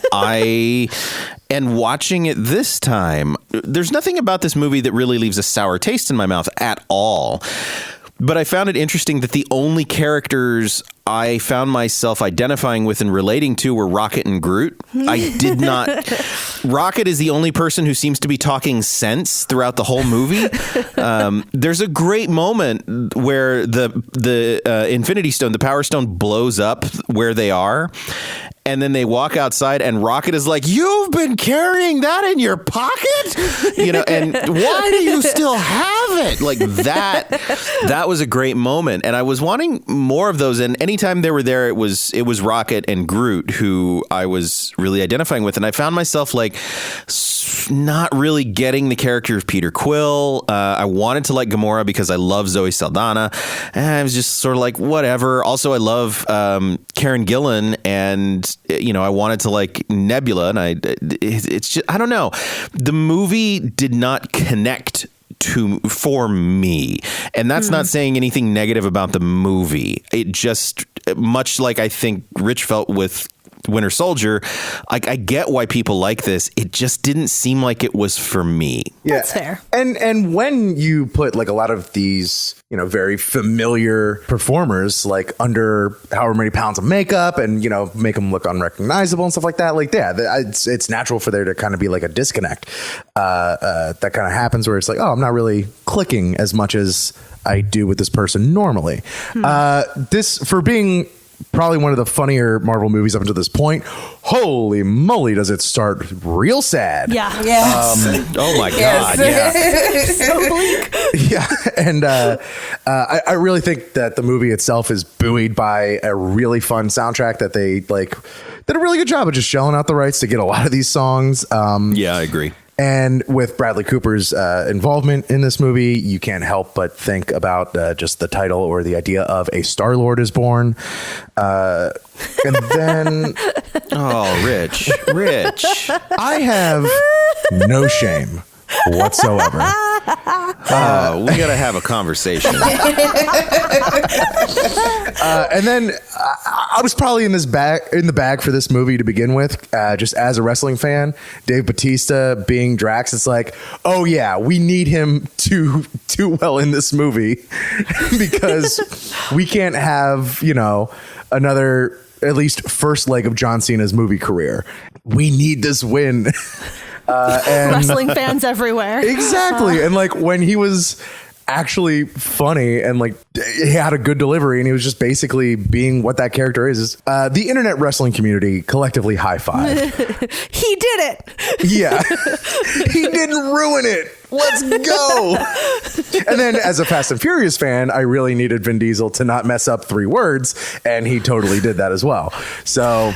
watching it this time, there's nothing about this movie that really leaves a sour taste in my mouth at all. But I found it interesting that the only characters I found myself identifying with and relating to were Rocket and Groot. I did not. Rocket is the only person who seems to be talking sense throughout the whole movie. There's a great moment where the Infinity Stone, the Power Stone, blows up where they are. And then they walk outside and Rocket is like, you've been carrying that in your pocket? And why do you still have it? Like that was a great moment. And I was wanting more of those. And anytime they were there, it was Rocket and Groot who I was really identifying with. And I found myself like not really getting the character of Peter Quill. I wanted to like Gamora because I love Zoe Saldana. And I was just sort of like, whatever. Also, I love Karen Gillan, and I wanted to like Nebula, and it's just, I don't know. The movie did not connect for me, and that's not saying anything negative about the movie. It just, much like I think Rich felt with Winter Soldier, I get why people like this. It just didn't seem like it was for me. Yeah, that's fair. And when you put like a lot of these, very familiar performers like under however many pounds of makeup and make them look unrecognizable and stuff like that, like it's natural for there to kind of be like a disconnect that kind of happens where it's like, oh, I'm not really clicking as much as I do with this person normally. This, for being probably one of the funnier Marvel movies up until this point, holy moly, does it start real sad. Yeah. Yes. Oh my God. Yeah. So bleak. Yeah. And I really think that the movie itself is buoyed by a really fun soundtrack that they like did a really good job of just shelling out the rights to get a lot of these songs. Yeah, I agree. And with Bradley Cooper's involvement in this movie, you can't help but think about just the title or the idea of A Star-Lord is Born. And then... Oh, Rich. I have no shame whatsoever We gotta have a conversation. And then I was probably in the bag for this movie to begin with, just as a wrestling fan. Dave Bautista being Drax, it's like, oh yeah, we need him to do well in this movie because we can't have, another at least first leg of John Cena's movie career. We need this win. And Wrestling fans everywhere. Exactly. And like when he was actually funny and like he had a good delivery and he was just basically being what that character is the internet wrestling community collectively high five. He did it. Yeah. He didn't ruin it. Let's go. And then as a Fast and Furious fan, I really needed Vin Diesel to not mess up 3 words, and he totally did that as well. So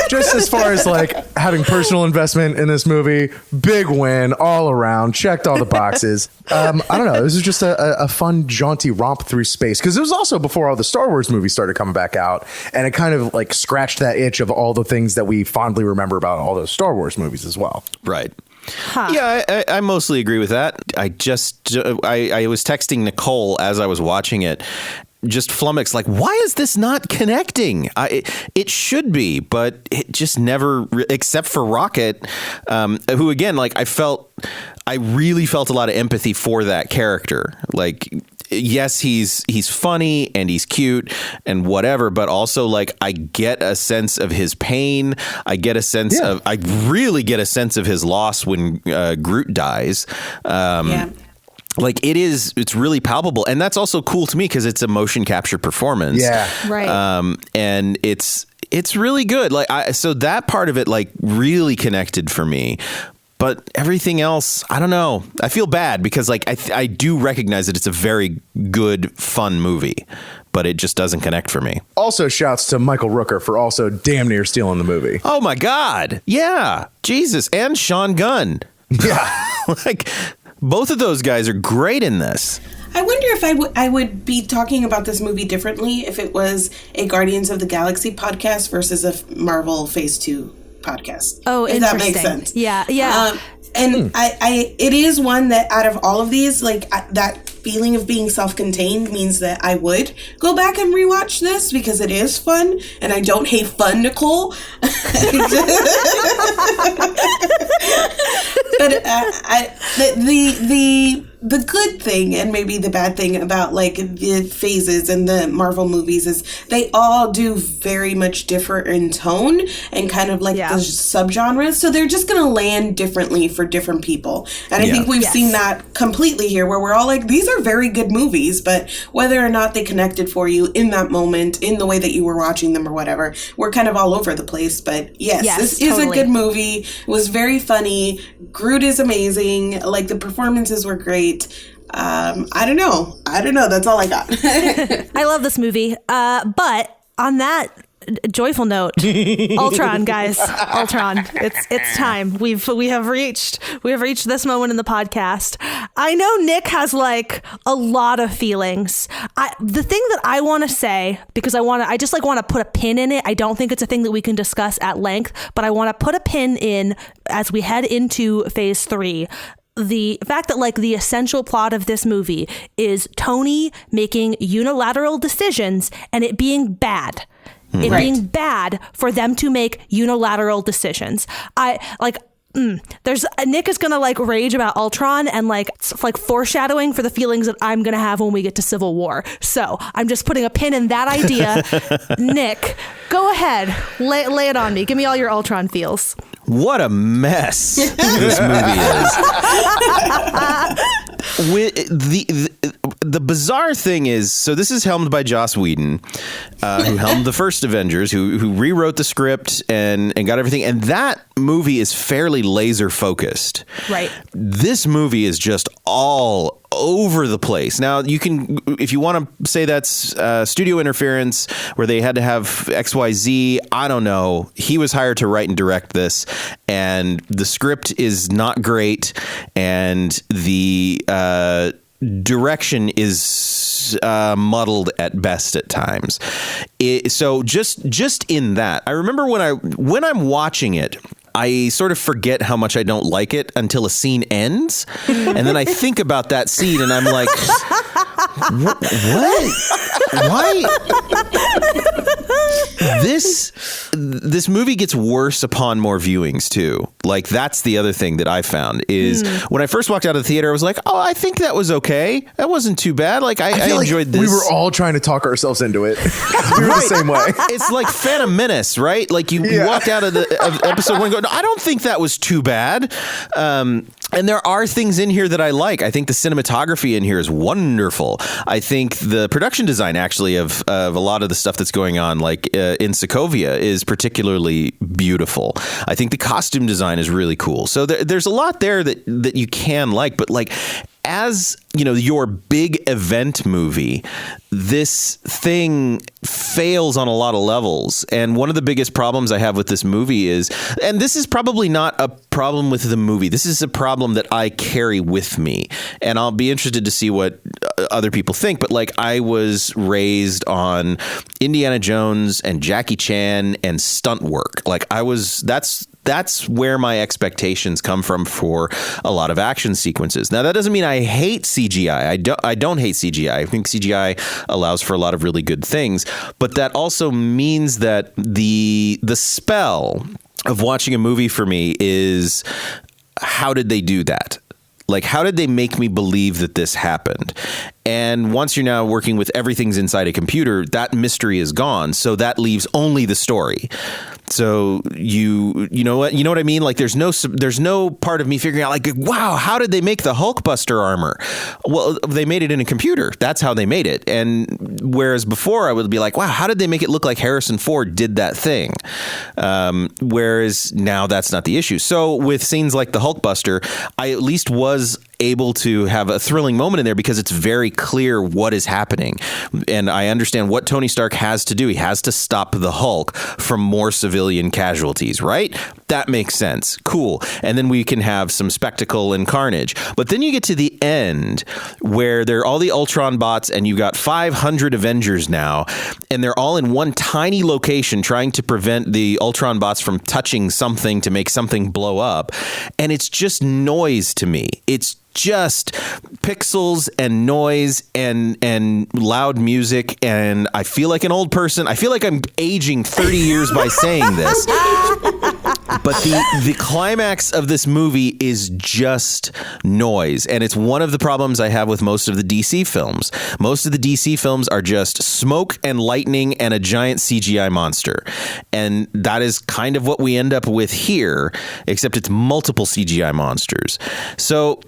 just as far as like having personal investment in this movie, big win all around, checked all the boxes. I don't know. This is just a fun, jaunty romp through space because it was also before all the Star Wars movies started coming back out, and it kind of like scratched that itch of all the things that we fondly remember about all those Star Wars movies as well. Right. Yeah, I mostly agree with that. I was texting Nicole as I was watching it, just flummoxed, like, why is this not connecting? It should be, but it just never, except for Rocket, who again, like I really felt a lot of empathy for that character. Like, yes, he's funny and he's cute and whatever, but also like I get a sense of his pain. I really get a sense of his loss when Groot dies. Like it's really palpable. And that's also cool to me because it's a motion capture performance. Yeah. Right. And it's really good. Like so that part of it like really connected for me. But everything else, I don't know. I feel bad because like I do recognize that it's a very good, fun movie, but it just doesn't connect for me. Also, shouts to Michael Rooker for also damn near stealing the movie. Oh my God. Yeah. Jesus. And Sean Gunn. Yeah. Like both of those guys are great in this. I wonder if I would be talking about this movie differently if it was a Guardians of the Galaxy podcast versus a Marvel Phase 2 podcast. Oh, if interesting. That makes sense. Yeah. And it is one that out of all of these, like that feeling of being self-contained means that I would go back and rewatch this because it is fun, and I don't hate fun, Nicole. But the good thing and maybe the bad thing about like the phases and the Marvel movies is they all do very much differ in tone and kind of like the subgenres. So they're just going to land differently for different people. And I think we've seen that completely here where we're all like, these are very good movies, but whether or not they connected for you in that moment, in the way that you were watching them or whatever, we're kind of all over the place. But yes, this is a good movie. It was very funny. Groot is amazing. Like the performances were great. I don't know. That's all I got. I love this movie. But on that joyful note, Ultron, guys, Ultron. It's time. We have reached this moment in the podcast. I know Nick has like a lot of feelings. The thing that I want to say, because I just want to put a pin in it. I don't think it's a thing that we can discuss at length, but I want to put a pin in as we head into Phase 3. The fact that like the essential plot of this movie is Tony making unilateral decisions and it being bad. It being bad for them to make unilateral decisions. Nick is gonna like rage about Ultron and like foreshadowing for the feelings that I'm gonna have when we get to Civil War. So I'm just putting a pin in that idea. Nick, go ahead, lay it on me. Give me all your Ultron feels. What a mess this movie is. The bizarre thing is, so this is helmed by Joss Whedon, who helmed the first Avengers, who rewrote the script and got everything. And that movie is fairly laser focused. Right. This movie is just all over the place. Now, you can, if you want to say that's studio interference where they had to have XYZ, I don't know. He was hired to write and direct this, and the script is not great, and the direction is muddled at best at times. So just in that, I remember when I'm watching it, I sort of forget how much I don't like it until a scene ends. And then I think about that scene and I'm like, what? Why? This movie gets worse upon more viewings too. Like, that's the other thing that I found is when I first walked out of the theater, I was like, oh, I think that was okay. That wasn't too bad. Like, I enjoyed this. We were all trying to talk ourselves into it. We were the same way. It's like Phantom Menace, right? Like you walked out of episode 1 going, I don't think that was too bad. And there are things in here that I like. I think the cinematography in here is wonderful. I think the production design actually of a lot of the stuff that's going on, like in Sokovia, is particularly beautiful. I think the costume design is really cool. So there's a lot there that you can like, but like, as you know, your big event movie, this thing fails on a lot of levels. And one of the biggest problems I have with this movie is, and this is probably not a problem with the movie, this is a problem that I carry with me. And I'll be interested to see what other people think. But like, I was raised on Indiana Jones and Jackie Chan and stunt work. Like, that's where my expectations come from for a lot of action sequences. Now, that doesn't mean I hate CGI. I don't hate CGI. I think CGI allows for a lot of really good things, but that also means that the spell of watching a movie for me is, how did they do that? Like, how did they make me believe that this happened? And once you're now working with everything's inside a computer, that mystery is gone. So that leaves only the story. So you know what I mean? Like, there's no part of me figuring out like, wow, how did they make the Hulkbuster armor? Well, they made it in a computer. That's how they made it. And whereas before I would be like, wow, how did they make it look like Harrison Ford did that thing? Whereas now that's not the issue. So with scenes like the Hulkbuster, I at least was able to have a thrilling moment in there because it's very clear what is happening. And I understand what Tony Stark has to do. He has to stop the Hulk from more civilian casualties, right? That makes sense. Cool. And then we can have some spectacle and carnage. But then you get to the end where they're all the Ultron bots and you got 500 Avengers now, and they're all in one tiny location trying to prevent the Ultron bots from touching something to make something blow up. And it's just noise to me. It's just pixels and noise and loud music, and I feel like an old person. I feel like I'm aging 30 years by saying this. But the climax of this movie is just noise, and it's one of the problems I have with most of the DC films. Most of the DC films are just smoke and lightning and a giant CGI monster, and that is kind of what we end up with here, except it's multiple CGI monsters. So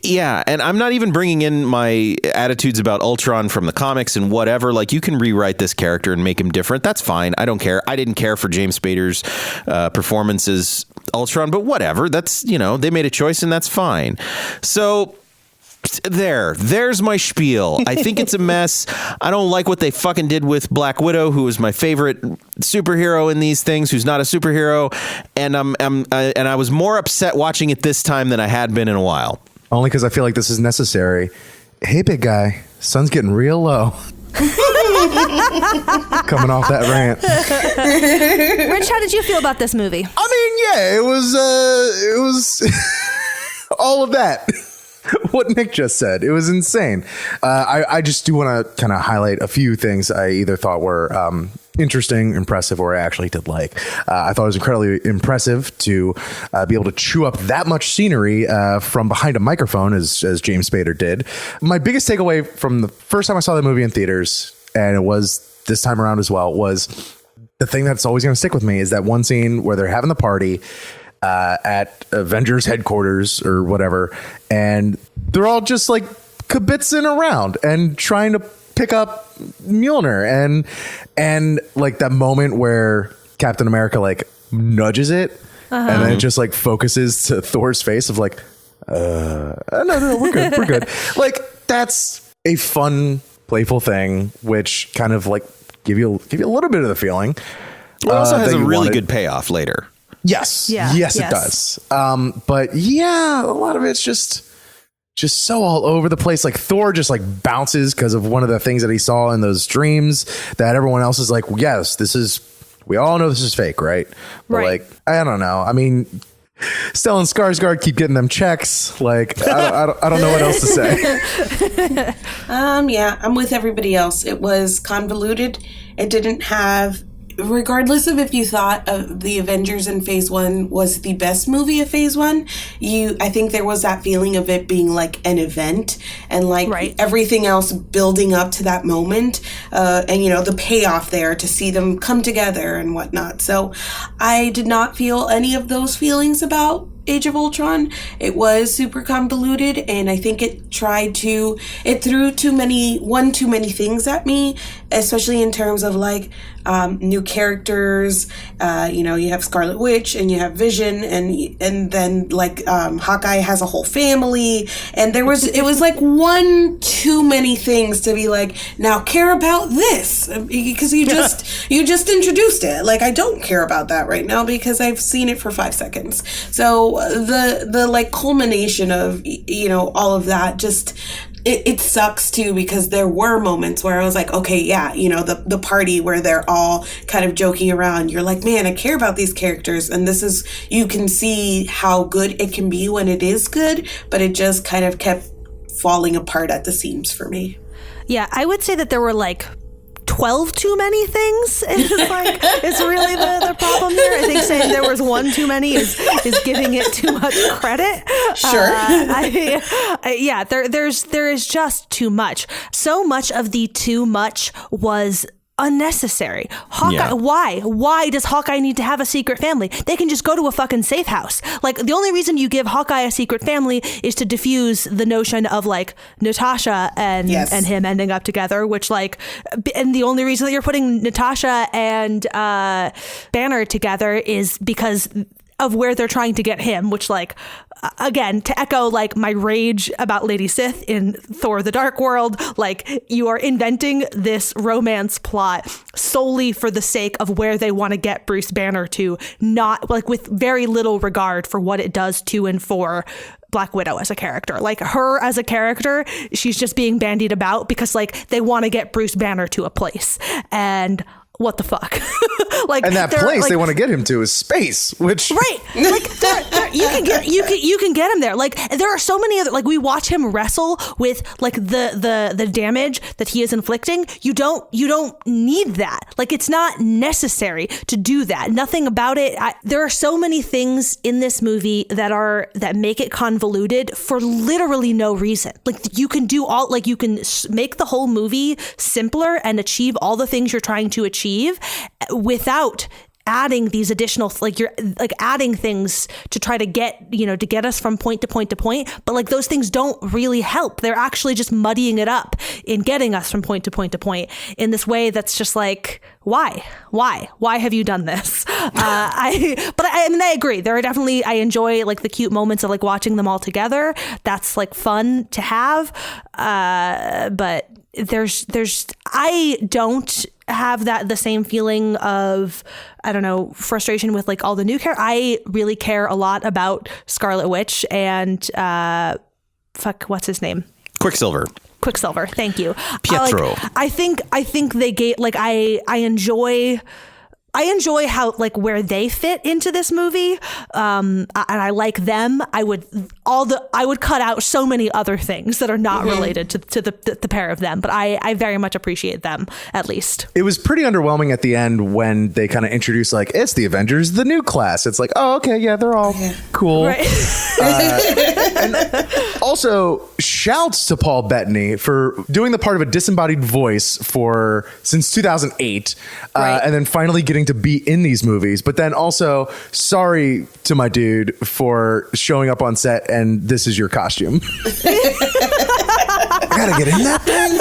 yeah, and I'm not even bringing in my attitudes about Ultron from the comics and whatever. Like, you can rewrite this character and make him different. That's fine. I don't care. I didn't care for James Spader's performance as Ultron, but whatever. That's, they made a choice and that's fine. So there's my spiel. I think it's a mess. I don't like what they fucking did with Black Widow, who is my favorite superhero in these things, who's not a superhero. And I was more upset watching it this time than I had been in a while. Only because I feel like this is necessary. Hey, big guy, sun's getting real low. Coming off that rant. Rich, how did you feel about this movie? I mean, yeah, it was all of that. What Nick just said. It was insane. I just do want to kind of highlight a few things I either thought were interesting, impressive, or I actually did like. I thought it was incredibly impressive to be able to chew up that much scenery from behind a microphone, as James Spader did. My biggest takeaway from the first time I saw the movie in theaters, and it was this time around as well, was the thing that's always going to stick with me is that one scene where they're having the party at Avengers headquarters or whatever, and they're all just like kibitzing around and trying to pick up Mjolnir, and like that moment where Captain America like nudges it, and then it just like focuses to Thor's face of like, no, we're good. Like, that's a fun, playful thing, which kind of like give you a little bit of the feeling. It also has a really good payoff later. Yes. Yes, it does. But yeah, a lot of it's just so all over the place. Like, Thor just like bounces because of one of the things that he saw in those dreams that everyone else is like, yes, this is we all know this is fake, right? But Right. like, I don't know. I mean, Stellan Skarsgård keep getting them checks. Like, I don't know what else to say. Yeah, I'm with everybody else. It was convoluted. It didn't have, regardless of if you thought of the Avengers in Phase 1 was the best movie of Phase 1, I think there was that feeling of it being like an event and like Right. everything else building up to that moment. And, you know, the payoff there to see them come together and whatnot. So I did not feel any of those feelings about Age of Ultron. It was super convoluted, and I think it threw too many things at me, especially in terms of like new characters. You know, you have Scarlet Witch and you have Vision, and then like Hawkeye has a whole family, and it was like one too many things to be like, now care about this, because you just introduced it. Like, I don't care about that right now because I've seen it for 5 seconds. So the like culmination of, you know, all of that, just it sucks too, because there were moments where I was like, okay, yeah, you know, the party where they're all kind of joking around, you're like, man, I care about these characters, and you can see how good it can be when it is good, but it just kind of kept falling apart at the seams for me. Yeah, I would say that there were like 12 too many things is really the problem here. I think saying there was one too many is giving it too much credit. Sure. There is just too much. So much of the too much was unnecessary. Hawkeye, Yeah. Why does Hawkeye need to have a secret family? They can just go to a fucking safe house. Like, the only reason you give Hawkeye a secret family is to diffuse the notion of like Natasha and him ending up together, which like, and the only reason that you're putting Natasha and Banner together is because of where they're trying to get him, which like, again, to echo like my rage about Lady Sith in Thor the Dark World, like, you are inventing this romance plot solely for the sake of where they want to get Bruce Banner to, not like with very little regard for what it does to and for Black Widow as a character. Like, her as a character, she's just being bandied about because like they want to get Bruce Banner to a place, and what the fuck? Like, And that place like, they want to get him to is space, which right, like you can get him there. Like, there are so many other, like, we watch him wrestle with like the damage that he is inflicting. You don't need that. Like, it's not necessary to do that. Nothing about it. There are so many things in this movie that make it convoluted for literally no reason. Like, you can do all, like, you can make the whole movie simpler and achieve all the things you're trying to achieve without adding these additional, like, you're like adding things to try to get, you know, to get us from point to point to point. But like, those things don't really help. They're actually just muddying it up in getting us from point to point to point in this way that's just like, why have you done this? I mean, I agree. There are definitely, I enjoy like the cute moments of like watching them all together. That's like fun to have. But I don't have the same feeling of, I don't know, frustration with like all the new characters. I really care a lot about Scarlet Witch and what's his name? Quicksilver. Thank you. Pietro. I think they gave, like, I enjoy how, like, where they fit into this movie, and I like them. I would cut out so many other things that are not related to the pair of them, but I very much appreciate them, at least. it was pretty underwhelming at the end when they kind of introduced like, it's the Avengers, the new class. It's like, oh, okay, yeah, they're all cool. Right. And also, shouts to Paul Bettany for doing the part of a disembodied voice since 2008, Right. and then finally getting to be in these movies. But then also, sorry to my dude for showing up on set and this is your costume. I gotta get in that thing.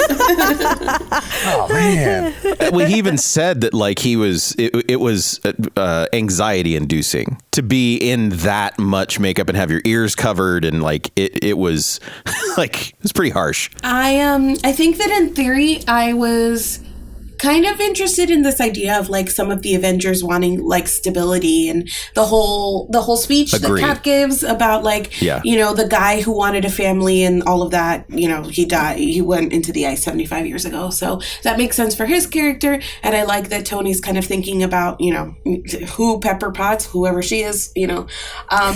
Oh man! Well, he even said that like it was anxiety inducing to be in that much makeup and have your ears covered, and like it was like, it was pretty harsh. I think that in theory I was kind of interested in this idea of like some of the Avengers wanting like stability, and the whole speech that Cap gives about like, you know, the guy who wanted a family and all of that, you know, he died. He went into the ice 75 years ago. So that makes sense for his character. And I like that Tony's kind of thinking about, you know, who Pepper Potts, whoever she is, you know,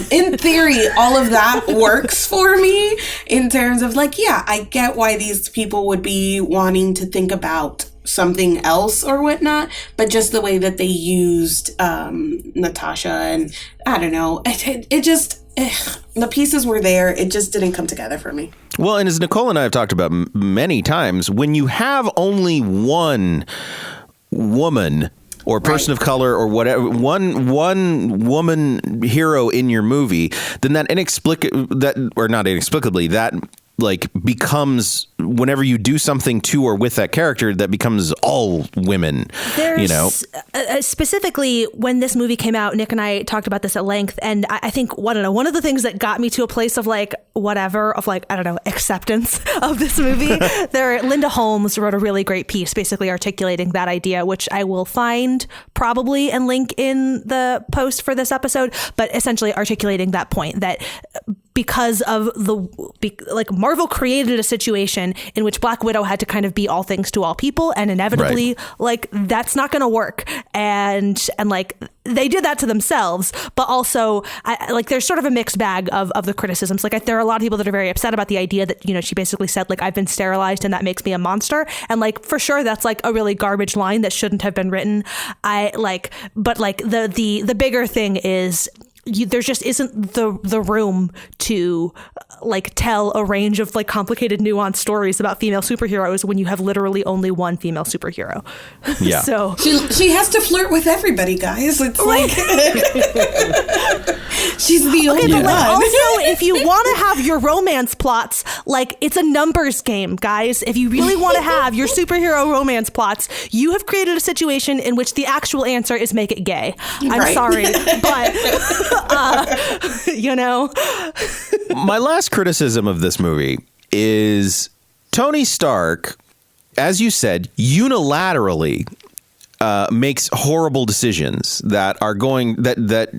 in theory, all of that works for me in terms of like, yeah, I get why these people would be wanting to think about something else or whatnot, but just the way that they used Natasha, and I don't know, it just the pieces were there, it just didn't come together for me. Well, and as Nicole and I have talked about many times, when you have only one woman or person of color or whatever, one woman hero in your movie, then that like becomes, whenever you do something to or with that character, that becomes all women. You know, specifically when this movie came out, Nick and I talked about this at length, and I think one of the things that got me to a place of like acceptance of this movie. Linda Holmes wrote a really great piece, basically articulating that idea, which I will find probably and link in the post for this episode, but essentially articulating that point that because of Marvel created a situation in which Black Widow had to kind of be all things to all people, and inevitably like that's not going to work, and like they did that to themselves, but also there's sort of a mixed bag of the criticisms. Like there are a lot of people that are very upset about the idea that, you know, she basically said like, I've been sterilized and that makes me a monster, and like for sure that's like a really garbage line that shouldn't have been written. But the bigger thing is, there just isn't the room to like tell a range of like complicated, nuanced stories about female superheroes when you have literally only one female superhero. Yeah. So she has to flirt with everybody, guys. It's like she's the only one. Like, also, if you want to have your romance plots, like it's a numbers game, guys. If you really want to have your superhero romance plots, you have created a situation in which the actual answer is make it gay. I'm sorry, but. You know, my last criticism of this movie is Tony Stark, as you said, unilaterally makes horrible decisions that are going that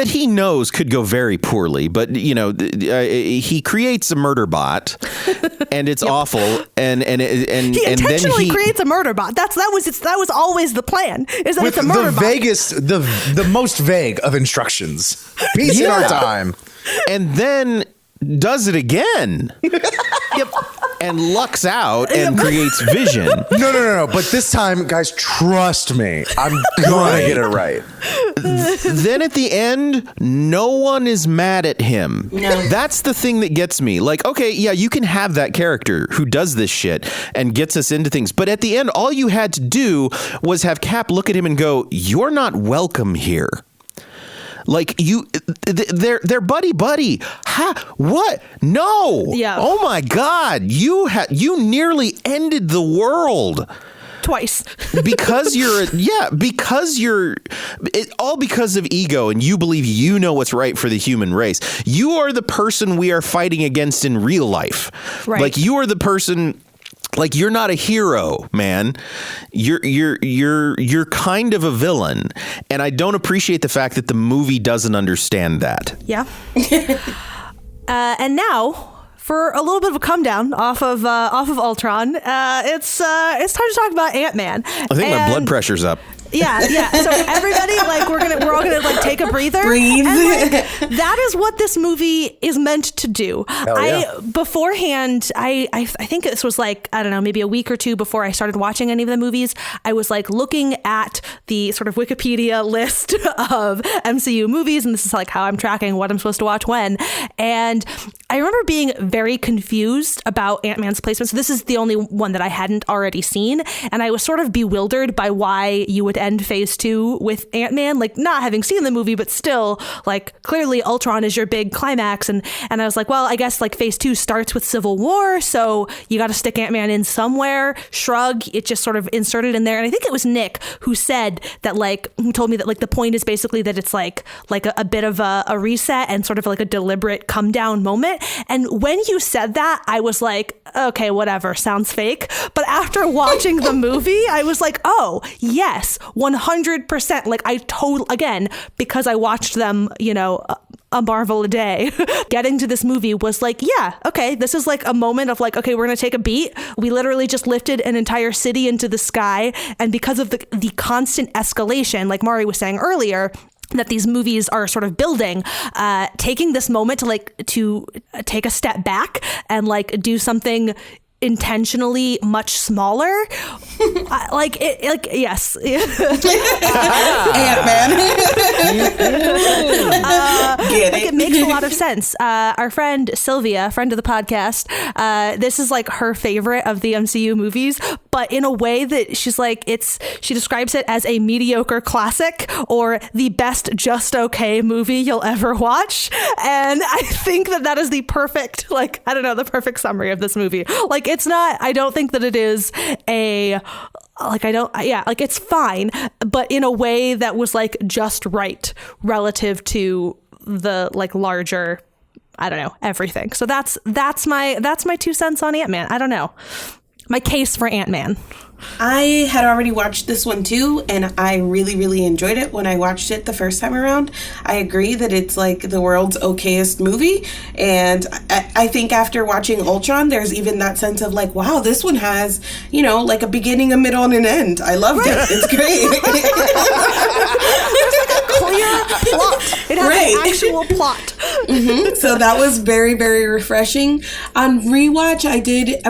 he knows could go very poorly. But you know, he creates a murder bot, and it's awful. And he intentionally creates a murder bot. That was always the plan. Is that with it's a murder bot? The most vague of instructions. Peace in our time, and then does it again. Yep. And lucks out and creates vision. No. But this time, guys, trust me. I'm going to get it right. Then at the end, no one is mad at him. No. That's the thing that gets me. Like, okay, yeah, you can have that character who does this shit and gets us into things. But at the end, all you had to do was have Cap look at him and go, "You're not welcome here." Like they're buddy. What? No. Yeah. Oh my God. You nearly ended the world twice because all because of ego, and you believe you know what's right for the human race. You are the person we are fighting against in real life. Right. Like you are the person. Like, you're not a hero, man. You're kind of a villain, and I don't appreciate the fact that the movie doesn't understand that. Yeah. And now, for a little bit of a come down off of Ultron, it's time to talk about Ant-Man. I think my blood pressure's up. Yeah. So everybody, like, we're all gonna like take a breather. Breathe. And, like, that is what this movie is meant to do. Beforehand, I think this was like, I don't know, maybe a week or two before I started watching any of the movies, I was like looking at the sort of Wikipedia list of MCU movies, and this is like how I'm tracking what I'm supposed to watch when. And I remember being very confused about Ant-Man's placement. So this is the only one that I hadn't already seen, and I was sort of bewildered by why you would end phase 2 with Ant-Man, like not having seen the movie, but still like clearly Ultron is your big climax. And I was like, well, I guess like phase 2 starts with Civil War. So you got to stick Ant-Man in somewhere. Shrug, it just sort of inserted in there. And I think it was Nick who said that, like, who told me that like the point is basically that it's like a bit of a reset and sort of like a deliberate come down moment. And when you said that, I was like, okay, whatever, sounds fake. But after watching the movie, I was like, oh, yes, 100%. Like I again, because I watched them, you know, a Marvel a day, getting to this movie was like, yeah, okay, this is like a moment of like, okay, we're going to take a beat. We literally just lifted an entire city into the sky. And because of the constant escalation, like Mari was saying earlier, that these movies are sort of building, taking this moment to take a step back and like do something intentionally much smaller. Yes. Ant-Man. It makes a lot of sense. Our friend Sylvia, friend of the podcast, this is like her favorite of the MCU movies, but in a way that she's like, she describes it as a mediocre classic or the best just okay movie you'll ever watch. And I think that is the perfect, like, I don't know, the perfect summary of this movie. Like, it's not, I don't think that it is it's fine, but in a way that was like just right relative to the like larger, I don't know, everything. So that's my 2 cents on Ant-Man. I don't know. My case for Ant-Man. I had already watched this one too, and I really, really enjoyed it when I watched it the first time around. I agree that it's like the world's okayest movie, and I think after watching Ultron, there's even that sense of like, wow, this one has, you know, like a beginning, a middle, and an end. I loved it. It's great. There's like a clear plot. It has an actual plot. Mm-hmm. So that was very, very refreshing. On rewatch, I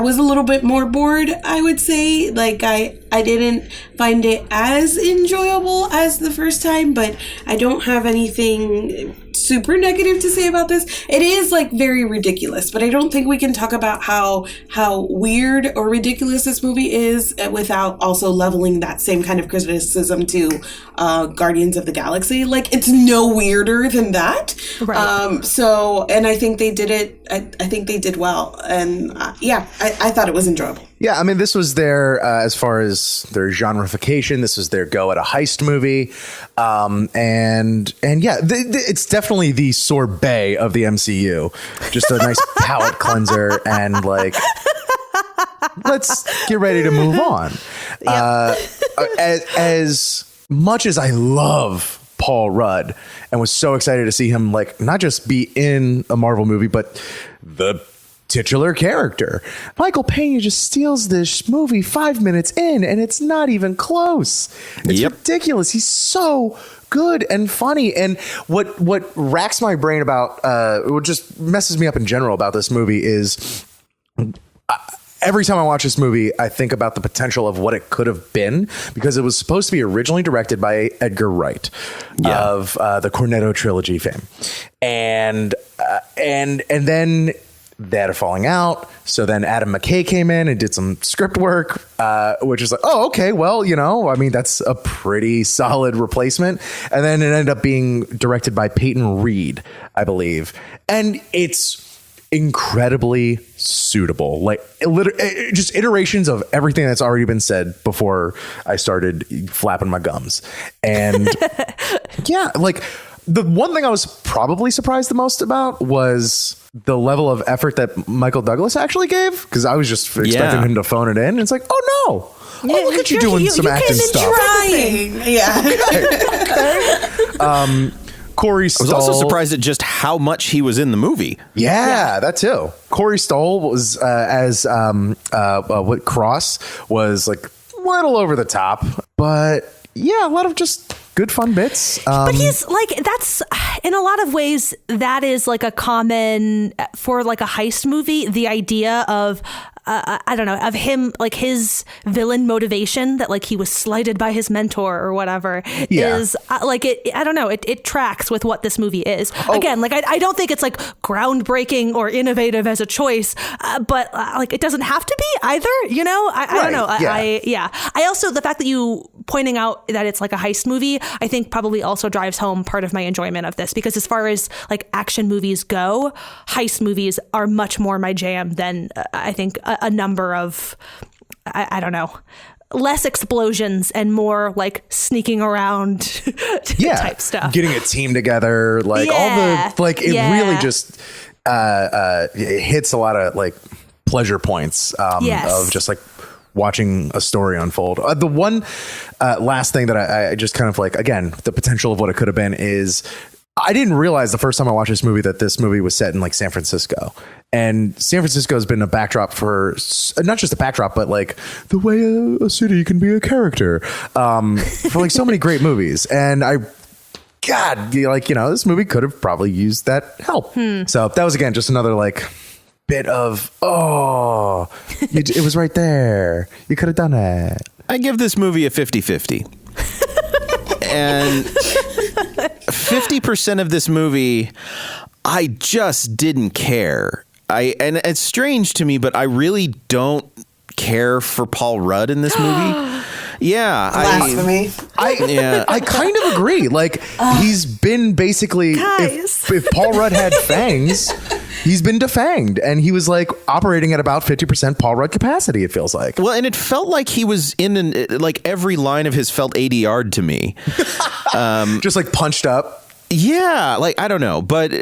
was a little bit more bored, I would say. Like, I didn't find it as enjoyable as the first time, but I don't have anything super negative to say about this. It is like very ridiculous, but I don't think we can talk about how weird or ridiculous this movie is without also leveling that same kind of criticism to Guardians of the Galaxy. Like, it's no weirder than that. Right. And I think they did it. I think they did well. And I thought it was enjoyable. Yeah, I mean, this was their, as far as their genreification, this was their go at a heist movie. It's definitely the sorbet of the MCU. Just a nice palate cleanser and like, let's get ready to move on. Yep. As much as I love Paul Rudd and was so excited to see him like not just be in a Marvel movie, but the titular character, Michael Pena just steals this movie 5 minutes in and it's not even close. It's ridiculous. He's so good and funny. And what racks my brain about what just messes me up in general about this movie is every time I watch this movie, I think about the potential of what it could have been, because it was supposed to be originally directed by Edgar Wright of the Cornetto trilogy fame. And then they had a falling out. So then Adam McKay came in and did some script work, which is like, oh, okay, well, you know, I mean, that's a pretty solid replacement. And then it ended up being directed by Peyton Reed, I believe. And it's incredibly suitable, like just iterations of everything that's already been said before I started flapping my gums. And like the one thing I was probably surprised the most about was the level of effort that Michael Douglas actually gave, because I was just expecting him to phone it in. And it's like, oh no, look at you doing some acting stuff. Trying. Okay. Corey Stoll. I was also surprised at just how much he was in the movie. Yeah, that too. Corey Stoll was what Cross was like a little over the top, but yeah, a lot of just good fun bits. But he's like, that's in a lot of ways that is like a common for like a heist movie, the idea of I don't know, of him, like his villain motivation that like he was slighted by his mentor or whatever is like I don't know, it tracks with what this movie is. Again, like I don't think it's like groundbreaking or innovative as a choice, but like it doesn't have to be either, you know? I don't know. I also, the fact that you pointing out that it's like a heist movie, I think probably also drives home part of my enjoyment of this, because as far as like action movies go, heist movies are much more my jam than I think a number of, I don't know, less explosions and more like sneaking around type stuff. Getting a team together, like all the, like it really just it hits a lot of like pleasure points of just like watching a story unfold. The one last thing that I just kind of like, again, the potential of what it could have been is I didn't realize the first time I watched this movie that this movie was set in like San Francisco. And San Francisco has been a backdrop for not just a backdrop, but like the way a city can be a character for like so many great movies. And this movie could have probably used that help. So that was, again, just another like bit of, it was right there. You could have done it. I give this movie a 50-50. And 50% of this movie, I just didn't care. And it's strange to me, but I really don't care for Paul Rudd in this movie. Yeah. Blasphemy. I kind of agree. Like, he's been basically, if Paul Rudd had fangs, he's been defanged, and he was like operating at about 50% Paul Rudd capacity, it feels like. Well, and it felt like he was like every line of his felt ADR'd to me. Just like punched up. Yeah, like, I don't know, but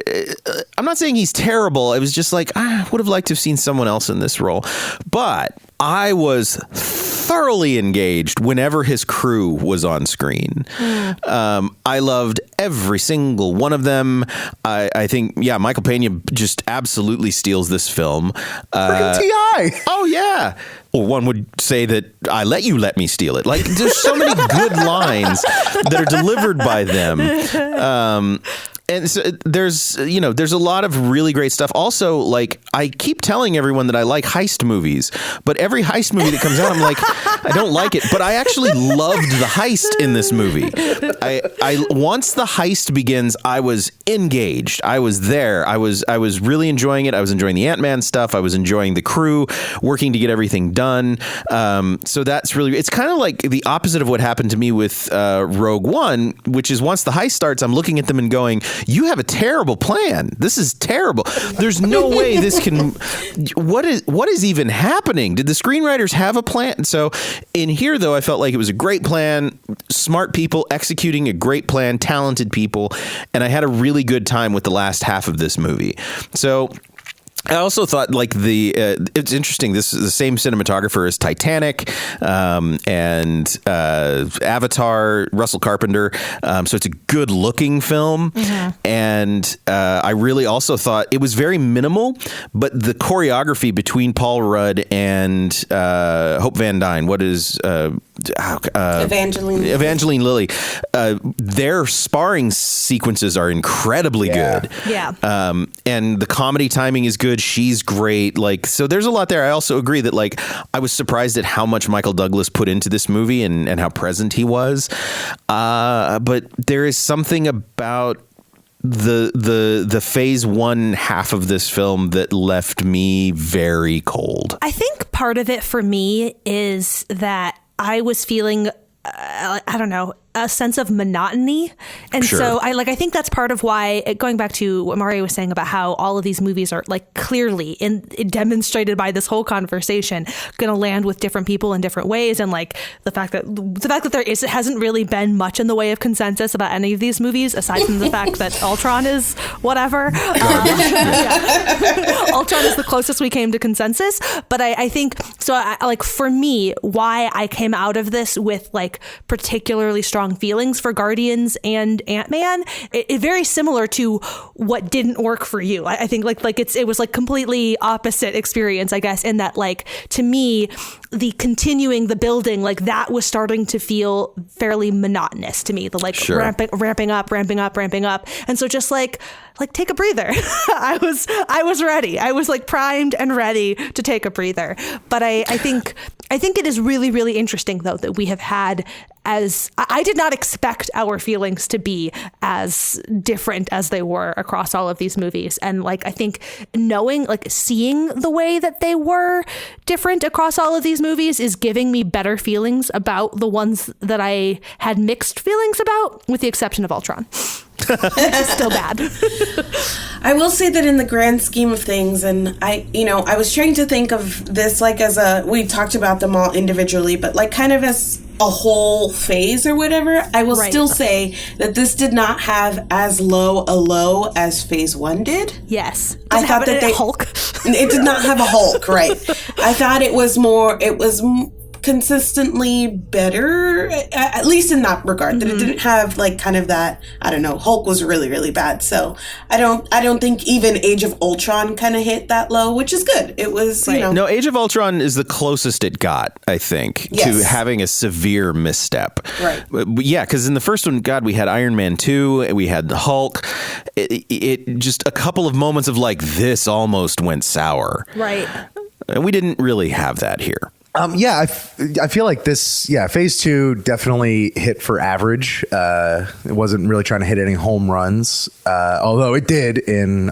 I'm not saying he's terrible. It was just like, I would have liked to have seen someone else in this role. But I was thoroughly engaged whenever his crew was on screen. I loved every single one of them. I think, Michael Pena just absolutely steals this film. Freaking T.I. Oh, yeah. Or one would say that I let me steal it. Like, there's so many good lines that are delivered by them. And so there's a lot of really great stuff. Also, like, I keep telling everyone that I like heist movies, but every heist movie that comes out, I'm like, I don't like it. But I actually loved the heist in this movie. I once the heist begins, I was engaged. I was there. I was really enjoying it. I was enjoying the Ant-Man stuff. I was enjoying the crew working to get everything done. So that's really, it's kind of like the opposite of what happened to me with Rogue One, which is once the heist starts, I'm looking at them and going, you have a terrible plan. This is terrible. There's no way this can. What is even happening? Did the screenwriters have a plan? So in here, though, I felt like it was a great plan, smart people executing a great plan, talented people, and I had a really good time with the last half of this movie. So I also thought, like, it's interesting. This is the same cinematographer as Titanic and Avatar, Russell Carpenter. So it's a good looking film. Mm-hmm. And I really also thought it was very minimal, but the choreography between Paul Rudd and Hope Van Dyne, Evangeline Lilly, their sparring sequences are incredibly good. Yeah. And the comedy timing is good. She's great. Like, so there's a lot there. I also agree that, like, I was surprised at how much Michael Douglas put into this movie and how present he was. But there is something about the phase one half of this film that left me very cold. I think part of it for me is that I was feeling, I don't know, a sense of monotony. And so I think that's part of why, going back to what Mario was saying about how all of these movies are, like, clearly demonstrated by this whole conversation, going to land with different people in different ways. And like the fact that it hasn't really been much in the way of consensus about any of these movies, aside from the fact that Ultron is whatever. Ultron is the closest we came to consensus. But I think, so like, for me, why I came out of this with like particularly strong strong feelings for Guardians and Ant-Man. It very similar to what didn't work for you. I think it was like completely opposite experience, I guess, in that like to me the continuing the building like that was starting to feel fairly monotonous to me. The like ramping up, and so just like take a breather. I was ready. I was like primed and ready to take a breather. But I think it is really, really interesting though that we have had I did not expect our feelings to be as different as they were across all of these movies. And like, I think seeing the way that they were different across all of these movies is giving me better feelings about the ones that I had mixed feelings about, with the exception of Ultron. Which is still bad. I will say that in the grand scheme of things, and I was trying to think of this like we talked about them all individually, but like kind of as a whole phase or whatever. I will still say that this did not have as low a low as phase 1 did. Yes. I thought that Hulk. It did not have a Hulk, right? I thought it was consistently better, at least in that regard, that it didn't have like kind of that, I don't know, Hulk was really, really bad. So I don't think even Age of Ultron kind of hit that low, which is good. It was, No, Age of Ultron is the closest it got, I think, to having a severe misstep. Right. Yeah, because in the first one, God, we had Iron Man 2, we had the Hulk. It just a couple of moments of like, this almost went sour. Right. And we didn't really have that here. I feel like this, phase 2 definitely hit for average. It wasn't really trying to hit any home runs, although it did in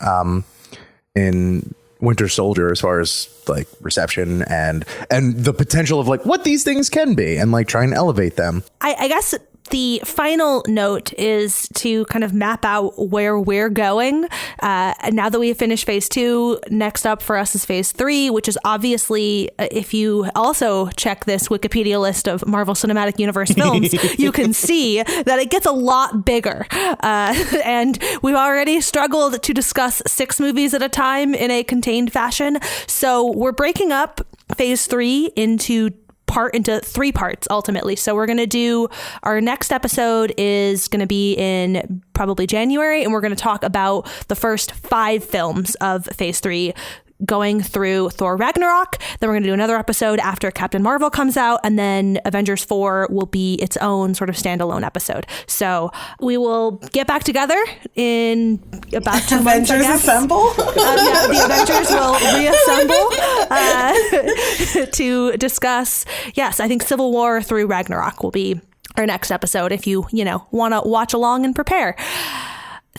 Winter Soldier as far as like reception and the potential of like what these things can be and like trying to elevate them. I guess the final note is to kind of map out where we're going. Now that we have finished phase 2, next up for us is phase 3, which is obviously, if you also check this Wikipedia list of Marvel Cinematic Universe films, you can see that it gets a lot bigger. And we've already struggled to discuss 6 movies at a time in a contained fashion. So we're breaking up phase 3 into 3 parts ultimately. So we're going to do, our next episode is going to be in probably January, and we're going to talk about the first 5 films of phase 3, going through Thor Ragnarok. Then we're going to do another episode after Captain Marvel comes out, and then Avengers 4 will be its own sort of standalone episode. So we will get back together in about 2 months, I guess. Assemble? The Avengers will reassemble to discuss, yes, I think Civil War through Ragnarok will be our next episode if you want to watch along and prepare.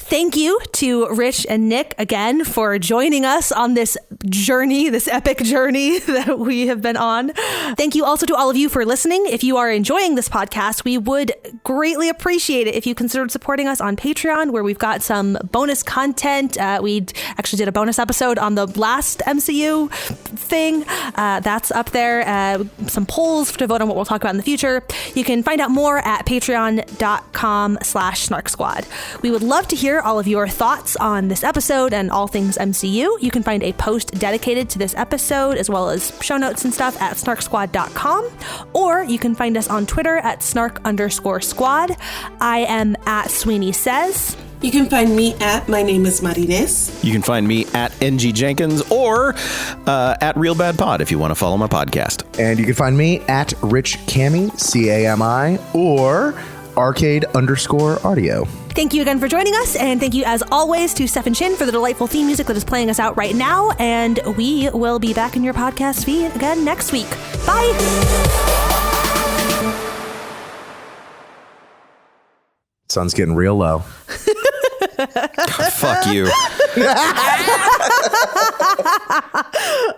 Thank you to Rich and Nick again for joining us on this journey, this epic journey that we have been on. Thank you also to all of you for listening. If you are enjoying this podcast, we would greatly appreciate it if you considered supporting us on Patreon, where we've got some bonus content. We actually did a bonus episode on the last MCU thing. That's up there. Some polls to vote on what we'll talk about in the future. You can find out more at patreon.com/SnarkSquad. We would love to hear all of your thoughts on this episode and all things MCU. You can find a post dedicated to this episode, as well as show notes and stuff, at SnarkSquad.com, or you can find us on Twitter at @Snark_Squad. I am at Sweeney Says. You can find me at My Name is Marines. You can find me at NG Jenkins or at Real Bad Pod if you want to follow my podcast. And you can find me at Rich Cami, CAMI, or Arcade_Audio. Thank you again for joining us, and thank you as always to Stephen Chin for the delightful theme music that is playing us out right now, and we will be back in your podcast feed again next week. Bye! Sun's getting real low. Fuck you.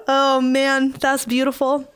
Oh man, that's beautiful.